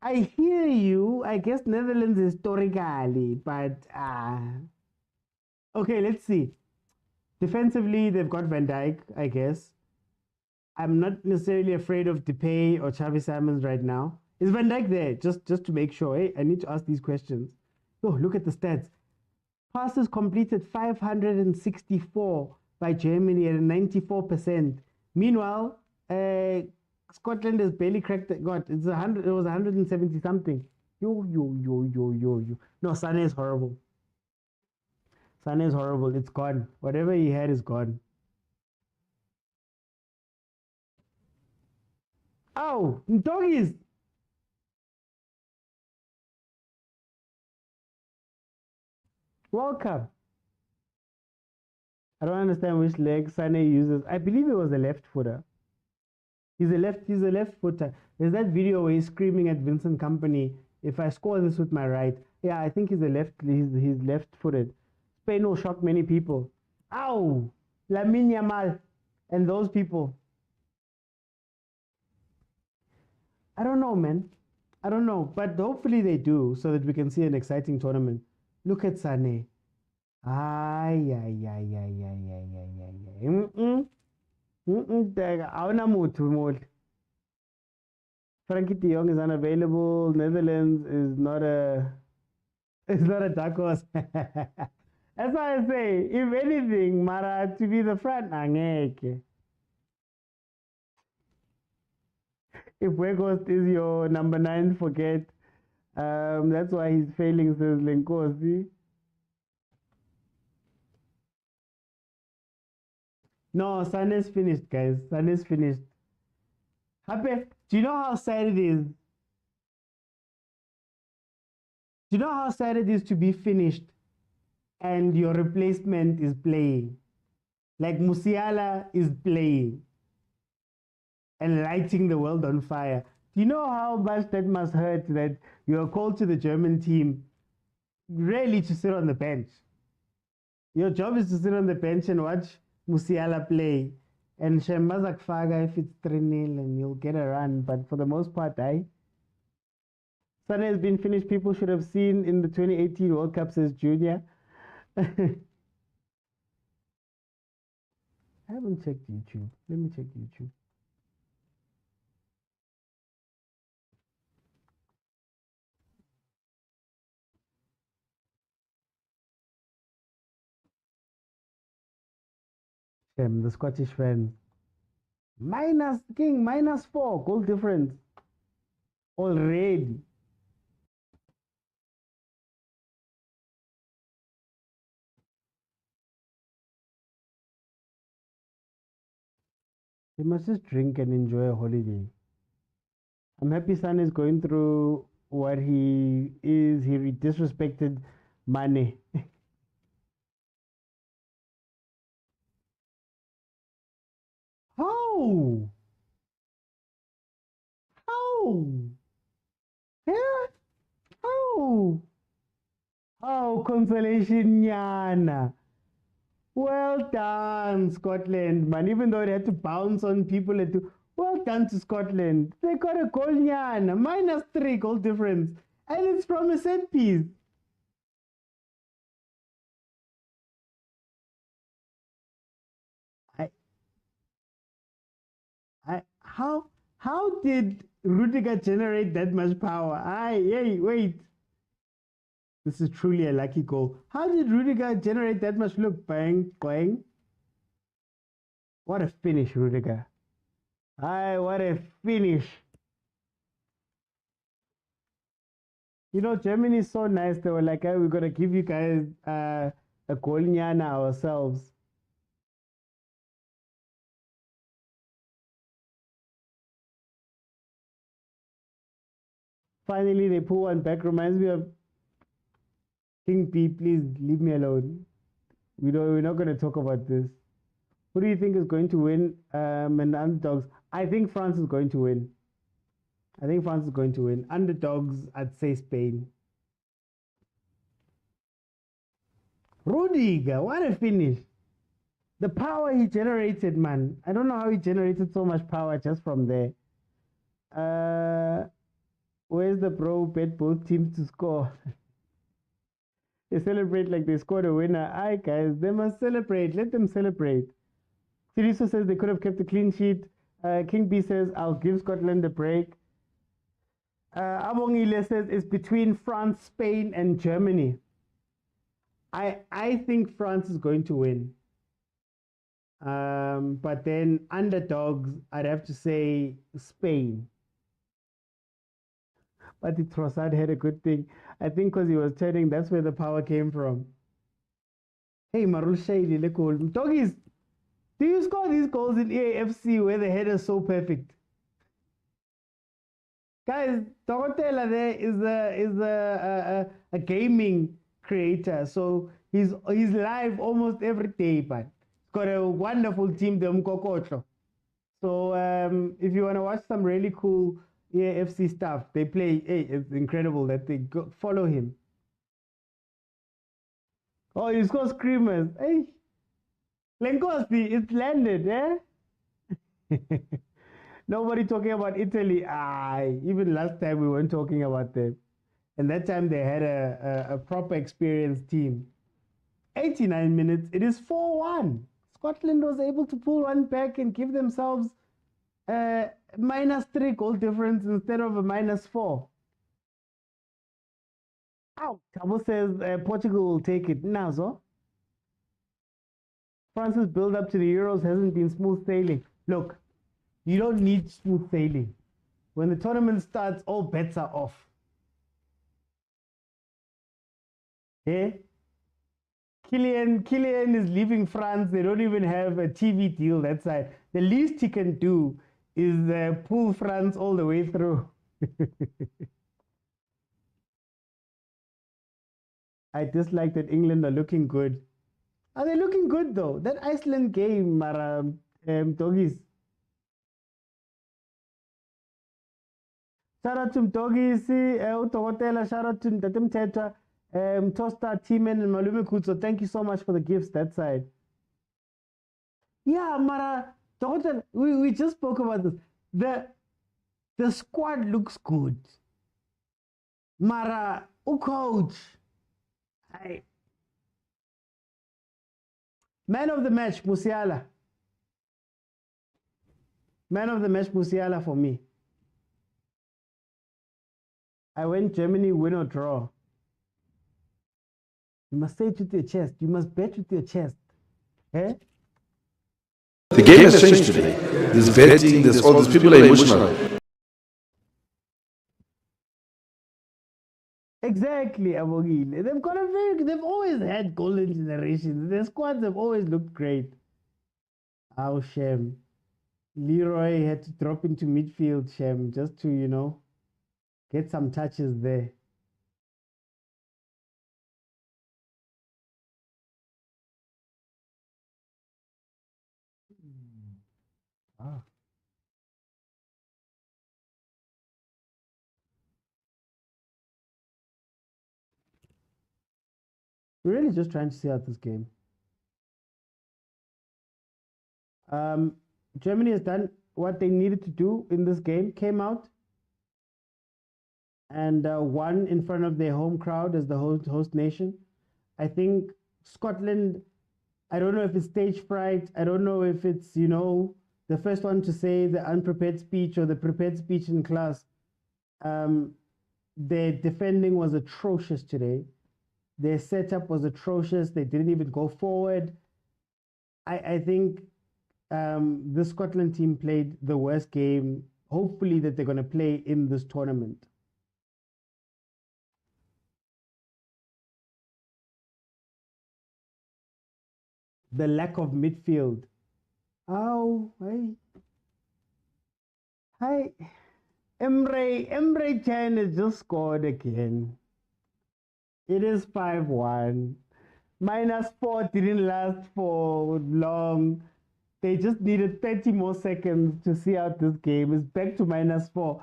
I hear you. I guess Netherlands historically, but okay, let's see. Defensively, they've got Van Dijk, I guess. I'm not necessarily afraid of Depay or Xavi Simons right now. Is Van Dijk there? Just to make sure. Hey, I need to ask these questions. Oh, look at the stats. Passes completed 564 by Germany at a 94%. Meanwhile, Scotland has barely cracked it. God, it was 170 something. Yo. No, Sane is horrible. It's gone. Whatever he had is gone. Oh, doggies. Welcome. I don't understand which leg Sane uses. I believe it was a left footer. He's a left footer. There's that video where he's screaming at Vincent Company, if I score this with my right. Yeah, I think he's left footed. Spain will shock many people. Ow! Lamine Yamal and those people. I don't know, man. I don't know. But hopefully they do so that we can see an exciting tournament. Look at Sane. Ay. Frankie de Jong is unavailable. Netherlands is not a dark horse. That's why I say, if anything, Mara to be the front, angeke. If Weghorst is your number 9, forget. That's why he's failing, says Lenkosi. No, Sun is finished, guys. Sun is finished. Happy, do you know how sad it is? Do you know how sad it is to be finished and your replacement is playing? Like Musiala is playing and lighting the world on fire. Do you know how much that must hurt that you're called to the German team really to sit on the bench? Your job is to sit on the bench and watch Musiala play. And Shembazak Faga if it's 3-0 and you'll get a run. But for the most part, Sun has been finished. People should have seen in the 2018 World Cup, says Junior. I haven't checked YouTube. Let me check YouTube. The Scottish fans. -4 goal difference already. They must just drink and enjoy a holiday. I'm happy Son is going through what he is. He disrespected Mane. How? Yeah? Oh, consolation, Yana. Well done, Scotland, man. Even though they had to bounce on people, well done to Scotland. They got a goal, Yana. -3 goal difference. And it's from a set piece. How did Rudiger generate that much power? Hey, wait. This is truly a lucky goal. How did Rudiger generate that much? Look, bang, bang. What a finish, Rudiger. What a finish. You know, Germany is so nice. They were like, we're going to give you guys a goal ourselves. Finally, they pull one back. Reminds me of King B. Please leave me alone. We're not going to talk about this. Who do you think is going to win? And the underdogs. I think France is going to win. Underdogs, I'd say Spain. Rudiger, what a finish. The power he generated, man. I don't know how he generated so much power just from there. Where's the bro bet both teams to score? They celebrate like they scored a winner. Aye, guys, they must celebrate. Let them celebrate. Siriso says they could have kept a clean sheet. King B says, I'll give Scotland a break. Abongile says it's between France, Spain, and Germany. I think France is going to win. But then underdogs, I'd have to say Spain. But the Trossard had a good thing. I think because he was turning, that's where the power came from. Hey, Marul Shaili, le goal. Doggies, do you score these goals in EAFC where the header is so perfect? Guys, Tokotela there is a gaming creator, so he's live almost every day, but got a wonderful team, the Mkokotlo. So if you want to watch some really cool FC stuff, they play. Hey, it's incredible that they follow him. Oh, he's got screamers. Hey, Lenkosi, it's landed, eh? Nobody talking about Italy. Even last time we weren't talking about them. And that time they had a proper experienced team. 89 minutes, it is 4-1. Scotland was able to pull one back and give themselves a -3 goal difference instead of a -4. Ow! Tabo says Portugal will take it. Nazo. France's build up to the Euros hasn't been smooth sailing. Look, you don't need smooth sailing. When the tournament starts, all bets are off. Eh? Kylian is leaving France. They don't even have a TV deal that side. The least he can do is pull France all the way through. I dislike that England are looking good. Are they looking good though? That Iceland game, doggies. Shout out to doggies, Utokotela, shout out to Datem Tetra, Toaster, T-Man, and Malume Kutso. Thank you so much for the gifts that side. Yeah, Mara, we just spoke about this. The squad looks good. Mara, coach. Man of the match, Musiala. Man of the match, Musiala for me. I went Germany, win or draw. You must say it with your chest. You must bet with your chest. Eh? The game has changed today. There's betting, there's all these people are emotional. Exactly, Abogile. They've always had golden generations. Their squads have always looked great. Oh, shame. Leroy had to drop into midfield, shame, just to, get some touches there. Ah. We're really just trying to see out this game. Germany has done what they needed to do in this game, came out and won in front of their home crowd as the host nation. I think Scotland, I don't know if it's stage fright. I don't know if it's, the first one to say the unprepared speech or the prepared speech in class. Their defending was atrocious today. Their setup was atrocious. They didn't even go forward. I think the Scotland team played the worst game, hopefully, that they're going to play in this tournament. The lack of midfield. Oh, hi. Emre Can has just scored again. It is 5-1. -4 didn't last for long. They just needed 30 more seconds to see out this game. It's back to -4.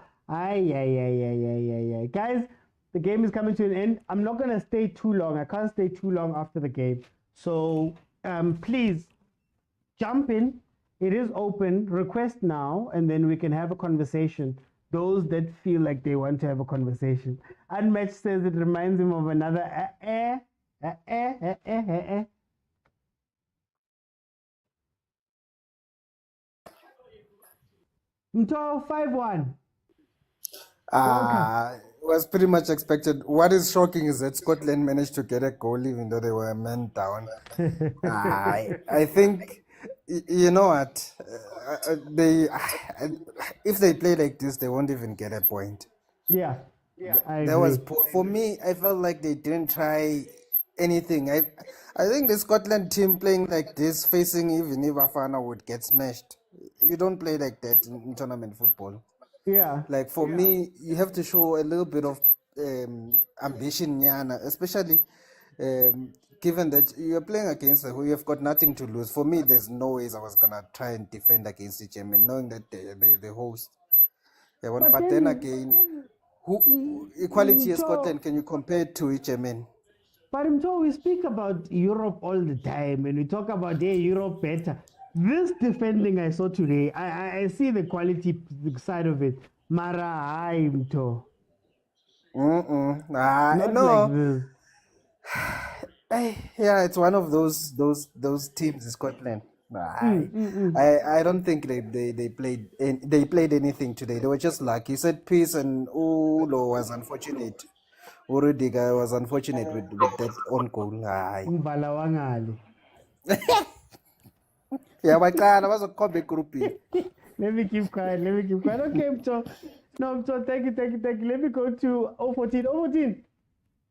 Guys, the game is coming to an end. I'm not going to stay too long. I can't stay too long after the game. So please jump in. It is open. Request now, and then we can have a conversation. Those that feel like they want to have a conversation. Unmatched says it reminds him of another Mto 5-1. It was pretty much expected. What is shocking is that Scotland managed to get a goal even though they were a man down. I think, you know what, if they play like this, they won't even get a point. Yeah, I That agree. was for me. I felt like they didn't try anything. I think the Scotland team playing like this, facing even if bafana would get smashed. You don't play like that in tournament football. Yeah. Like for me, you have to show a little bit of ambition, Yana, especially given that you're playing against who you've got nothing to lose, for me, there's no ways I was gonna try and defend against the German, knowing that they host. Yeah, but then again, who equality of Scotland can you compare it to German? But we speak about Europe all the time, and we talk about Europe better. This defending I saw today, I see the quality side of it. Mara, no. Like this. Yeah, it's one of those teams in Scotland. I don't think they played anything today. They were just lucky. Set piece and Ulo was unfortunate. Urudiga was unfortunate with that own goal. Yeah, my God, I was a comic groupie. Let me keep quiet. Okay, so thank you. Let me go to 014. 014.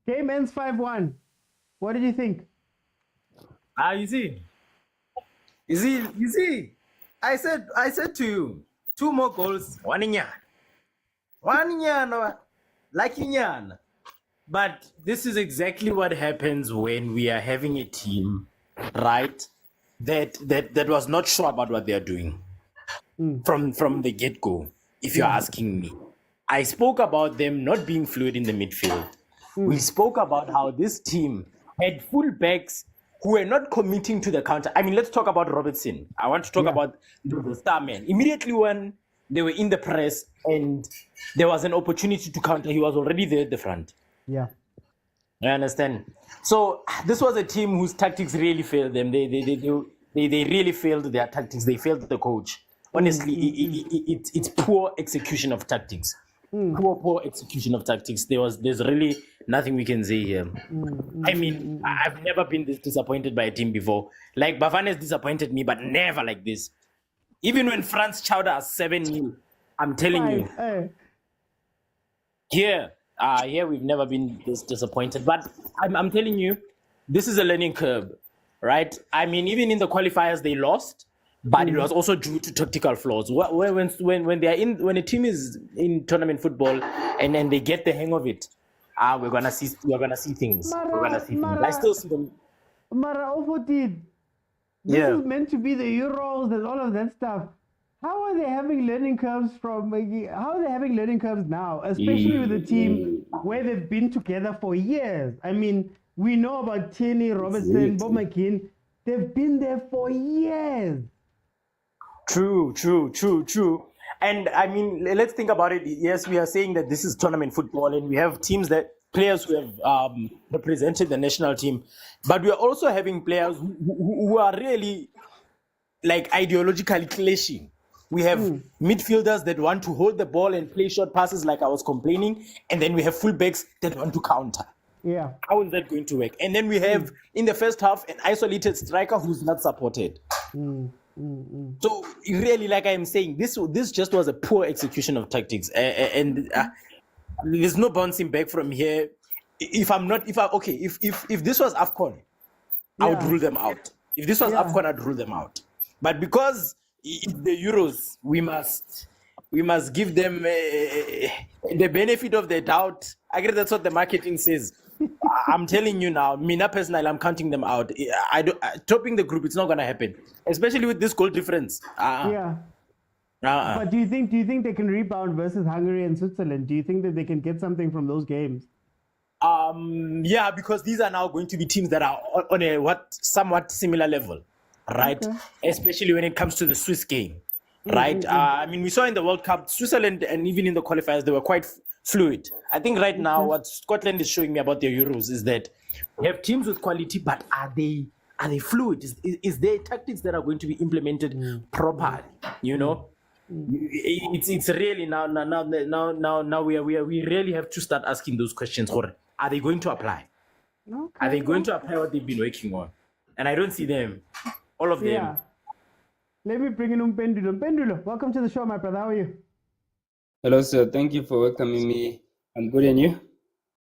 Game ends 5-1. What did you think? You see. I said to you, 2 more goals, one in yan. But this is exactly what happens when we are having a team, right? That was not sure about what they are doing from the get-go, if you're asking me. I spoke about them not being fluid in the midfield. We spoke about how this team had full-backs who were not committing to the counter. I mean, let's talk about Robertson. I want to talk about the star man. Immediately when they were in the press and there was an opportunity to counter, he was already there at the front. Yeah. I understand. So this was a team whose tactics really failed them. They really failed their tactics. They failed the coach. Honestly, it's poor execution of tactics. Poor execution of tactics. There's really nothing we can say here. I mean, I've never been this disappointed by a team before. Like Bafana has disappointed me, but never like this. Even when France chowed us 7-0, I'm telling you. Here we've never been this disappointed. But I'm telling you, this is a learning curve, right? I mean, even in the qualifiers they lost, but it was also due to tactical flaws. When a team is in tournament football and then they get the hang of it, we're gonna see things. I still see them. Mara 014. This is meant to be the Euros and all of that stuff. How are they having learning curves now, especially with a team where they've been together for years? I mean, we know about Tierney, Robertson, Bob McKean. They've been there for years. True. And I mean, let's think about it. Yes, we are saying that this is tournament football and we have players who have represented the national team, but we are also having players who are really like ideologically clashing. We have midfielders that want to hold the ball and play short passes like I was complaining, and then we have fullbacks that want to counter. Yeah. How is that going to work? And then we have, in the first half, an isolated striker who's not supported. So really, like I am saying, this just was a poor execution of tactics, and there's no bouncing back from here. If this was AFCON, I would rule them out. If this was AFCON, I'd rule them out. But because it's the Euros, we must give them the benefit of the doubt. I guess that's what the marketing says. I'm telling you now, Mina personally, I'm counting them out. Topping the group, it's not gonna happen, especially with this goal difference. But do you think they can rebound versus Hungary and Switzerland? Do you think that they can get something from those games? Yeah, because these are now going to be teams that are on a somewhat similar level, right? Okay. Especially when it comes to the Swiss game, right? I mean, we saw in the World Cup, Switzerland, and even in the qualifiers, they were quite fluid. I think right now what Scotland is showing me about the Euros is that we have teams with quality, but are they fluid? Is there tactics that are going to be implemented properly? You know, it's really now we really have to start asking those questions. Are they going to apply? Okay. Are they going to apply what they've been working on? And I don't see them, all of them. Yeah. Let me bring in Pendulo. Pendulo, welcome to the show, my brother. How are you? Hello, sir. Thank you for welcoming me. I'm good, and you?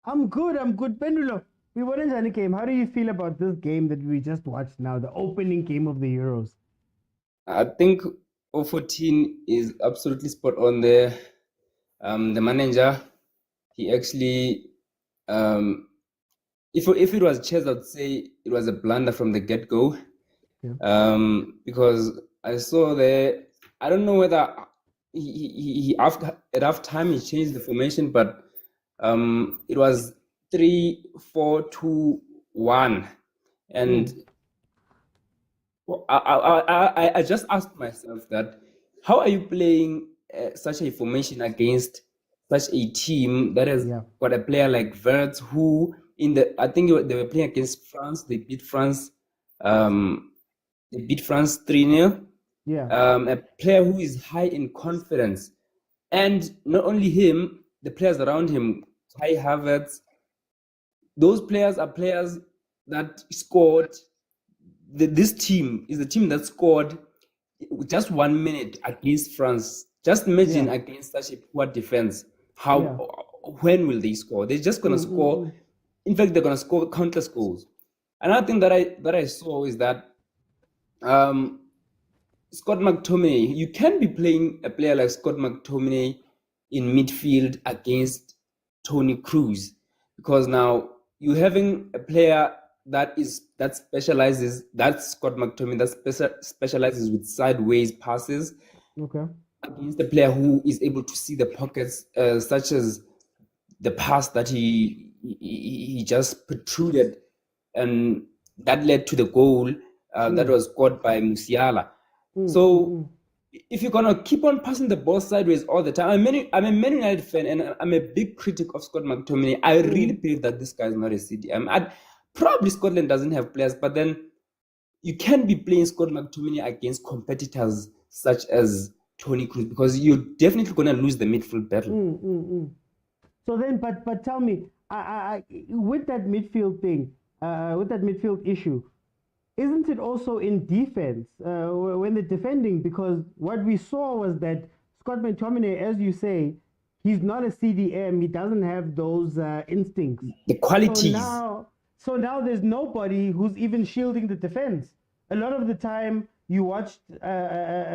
I'm good. Pendulo, we were in the game. How do you feel about this game that we just watched now, the opening game of the Euros? I think 014 is absolutely spot on there. The manager, he actually if it was chess, I'd say it was a blunder from the get-go. Because I saw there, I don't know whether he after at half time he changed the formation, but it was 3-4-2-1, and I just asked myself that how are you playing such a formation against such a team that has got a player like Verts, who I think they were playing against France. They beat France. They beat France 3-0. A player who is high in confidence, and not only him, the players around him, Kai Havertz. Those players are players that scored. This team is the team that scored just 1 minute against France. Just imagine against such a poor defense. When will they score? They're just gonna score. In fact, they're gonna score countless goals. Another thing that I saw is that Scott McTominay, you can be playing a player like Scott McTominay in midfield against Toni Kroos, because now you're having a player that's Scott McTominay that specializes with sideways passes against a player who is able to see the pockets, such as the pass that he just protruded, and that led to the goal that was scored by Musiala. So if you're gonna keep on passing the ball sideways all the time, I'm a Man United fan, and I'm a big critic of Scott McTominay. I really believe that this guy is not a CDM. Probably Scotland doesn't have players, but then you can't be playing Scott McTominay against competitors such as Toni Kroos, because you're definitely gonna lose the midfield battle. So then, but tell me, with that midfield thing, with that midfield issue, isn't it also in defense when they're defending? Because what we saw was that Scott McTominay, as you say, he's not a CDM. He doesn't have those instincts. The qualities. So now there's nobody who's even shielding the defense. A lot of the time, you watched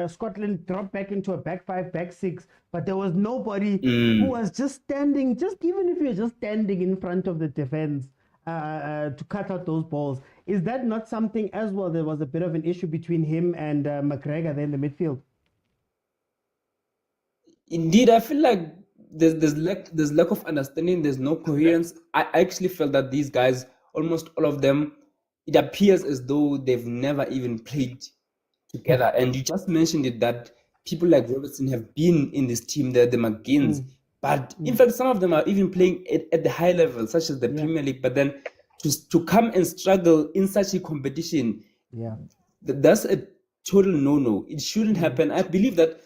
Scotland drop back into a back five, back six, but there was nobody who was just standing, even if you're just standing in front of the defense to cut out those balls. Is that not something as well? There was a bit of an issue between him and McGregor there in the midfield. Indeed, I feel like there's lack of understanding. There's no coherence. I actually felt that these guys, almost all of them, it appears as though they've never even played together. And you just mentioned it, that people like Robertson have been in this team, the McGinns. But in fact, some of them are even playing at the high level, such as the Premier League. But then to come and struggle in such a competition, that's a total no-no. It shouldn't happen. I believe that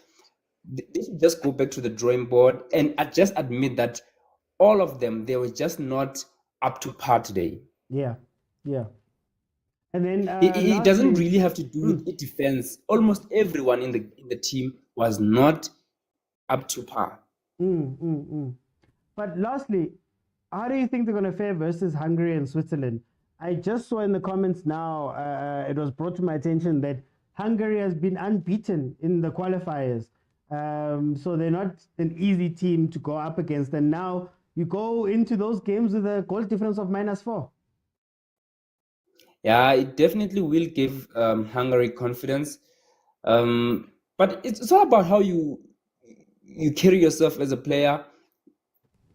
they should just go back to the drawing board and just admit that all of them, they were just not up to par today. Yeah. And then it doesn't really have to do with defense. Almost everyone in the team was not up to par. But lastly, how do you think they're going to fare versus Hungary and Switzerland? I just saw in the comments now, it was brought to my attention that Hungary has been unbeaten in the qualifiers. So they're not an easy team to go up against. And now you go into those games with a goal difference of -4. Yeah, it definitely will give Hungary confidence. But it's all about how you carry yourself as a player.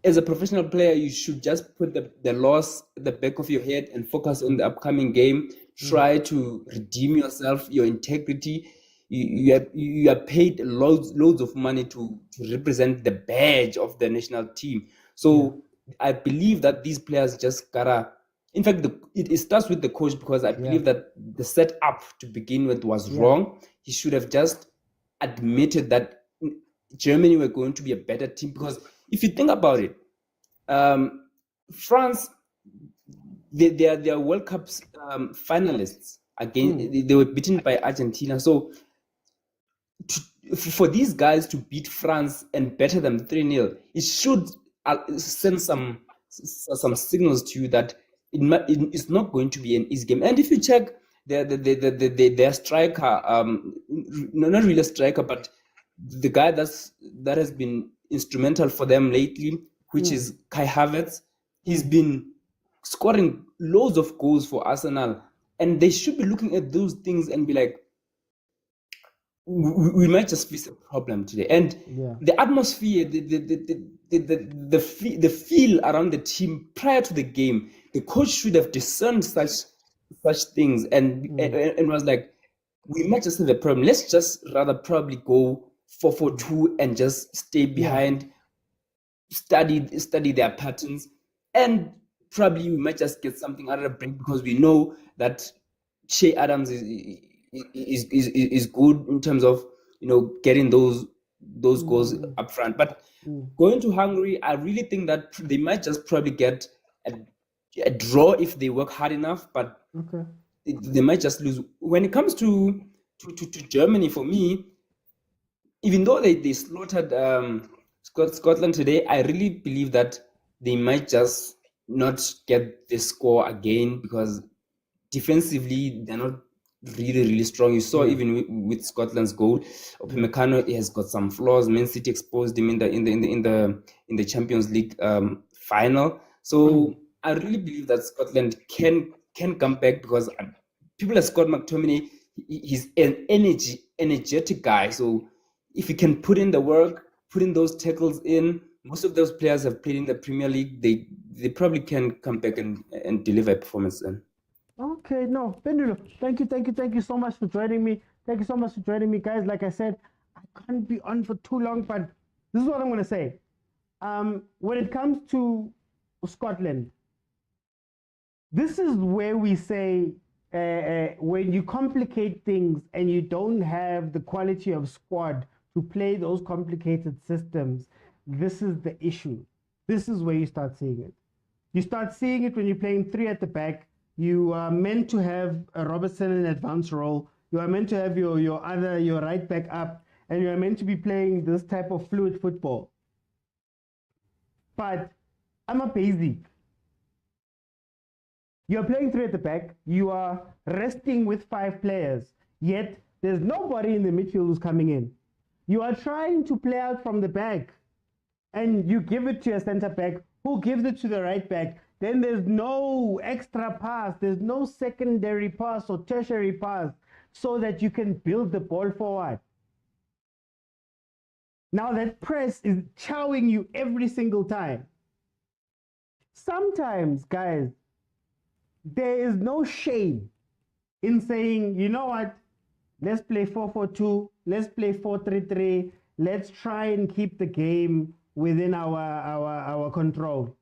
As a professional player, you should just put the loss at the back of your head and focus on the upcoming game. Try to redeem yourself, your integrity. You are paid loads of money to represent the badge of the national team. So I believe that these players just gotta. In fact, it starts with the coach, because I believe that the setup to begin with was wrong. He should have just admitted that Germany were going to be a better team. Because if you think about it, France, they are World Cup finalists. Again, they were beaten by Argentina. So for these guys to beat France and better them 3-0, it should send some signals to you that it's not going to be an easy game. And if you check their striker, not really a striker, but the guy that has been instrumental for them lately, which is Kai Havertz, he's been scoring loads of goals for Arsenal, and they should be looking at those things and be like, we might just face a problem today. And the atmosphere, the feel around the team prior to the game, the coach should have discerned such things and was like, we might just have a problem. Let's just rather probably go 4-4-2 and just stay behind, study their patterns, and probably we might just get something out of the break, because we know that Shea Adams is good in terms of, you know, getting those goals up front. But going to Hungary, I really think that they might just probably get a draw if they work hard enough, but they might just lose. When it comes to Germany, for me, even though they slaughtered Scotland today, I really believe that they might just not get the score again, because defensively they're not really strong. You saw even with Scotland's goal, Upamecano has got some flaws. Man City exposed him in the Champions League final. So I really believe that Scotland can come back, because people like Scott McTominay, he's an energetic guy. So if he can put in the work, put in those tackles in, most of those players have played in the Premier League. They probably can come back and deliver a performance then. Okay, no, Pendulo, thank you so much for joining me. Thank you so much for joining me, guys. Like I said, I can't be on for too long, but this is what I'm going to say. When it comes to Scotland, this is where we say, when you complicate things and you don't have the quality of squad to play those complicated systems, this is the issue. This is where you start seeing it. You start seeing it when you're playing three at the back. You are meant to have a Robertson in advance role. You are meant to have your right back up, and you are meant to be playing this type of fluid football. But I'm a basic. You're playing three at the back. You are resting with 5 players, yet there's nobody in the midfield who's coming in. You are trying to play out from the back, and you give it to a center back who gives it to the right back. Then there's no extra pass, there's no secondary pass or tertiary pass so that you can build the ball forward. Now that press is chowing you every single time. Sometimes, guys, there is no shame in saying, you know what, let's play 4-4-2, let's play 4-3-3, let's try and keep the game within our control.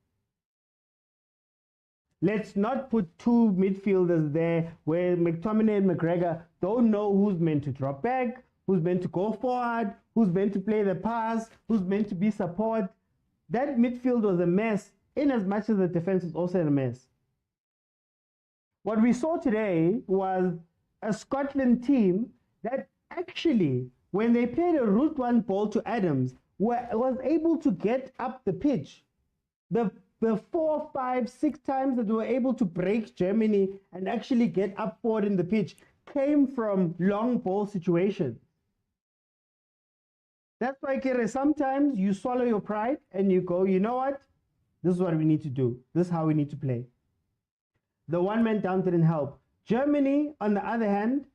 Let's not put 2 midfielders there where McTominay and McGregor don't know who's meant to drop back, who's meant to go forward, who's meant to play the pass, who's meant to be support. That midfield was a mess, in as much as the defense was also a mess. What we saw today was a Scotland team that actually, when they played a route one ball to Adams, was able to get up the pitch. The 4, 5, 6 times that they were able to break Germany and actually get up forward in the pitch came from long ball situations. That's why, Kere, sometimes you swallow your pride and you go, you know what? This is what we need to do. This is how we need to play. The one man down didn't help. Germany, on the other hand,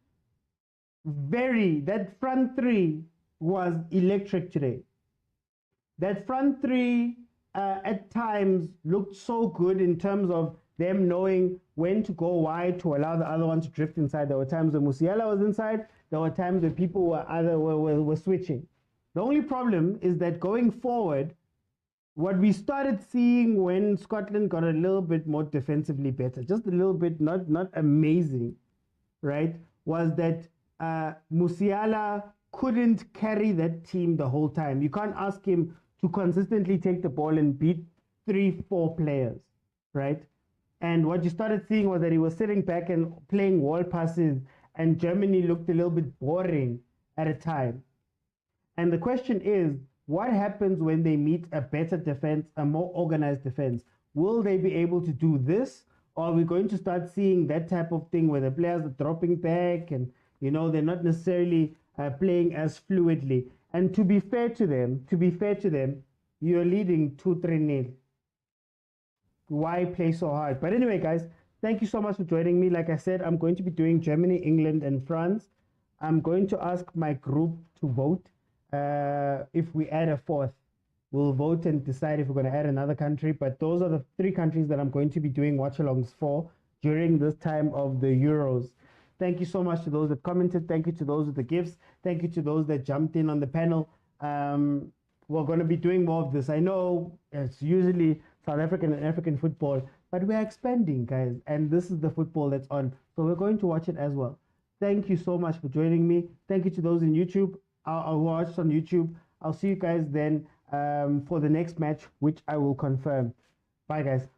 that front three was electric today. That front three at times looked so good in terms of them knowing when to go wide to allow the other one to drift inside. There were times when Musiala was inside. There were times when people were switching. The only problem is that going forward, what we started seeing when Scotland got a little bit more defensively better, just a little bit, not amazing, right, was that Musiala couldn't carry that team the whole time. You can't ask him to consistently take the ball and beat 3-4 players, right? And what you started seeing was that he was sitting back and playing wall passes, and Germany looked a little bit boring at a time. And the question is, what happens when they meet a better defense, a more organized defense? Will they be able to do this? Or are we going to start seeing that type of thing where the players are dropping back and, you know, they're not necessarily playing as fluidly? And to be fair to them, you're leading 2-3-0. why play so hard? But anyway, guys, thank you so much for joining me. Like I said, I'm going to be doing Germany, England, and France. I'm going to ask my group to vote. If we add a fourth, we'll vote and decide if we're going to add another country. But those are the 3 countries that I'm going to be doing watch-alongs for during this time of the Euros. Thank you so much to those that commented. Thank you to those with the gifts. Thank you to those that jumped in on the panel. We're going to be doing more of this. I know it's usually South African and African football, but we're expanding, guys, and this is the football that's on. So we're going to watch it as well. Thank you so much for joining me. Thank you to those in YouTube. I'll watch on YouTube. I'll see you guys then for the next match, which I will confirm. Bye, guys.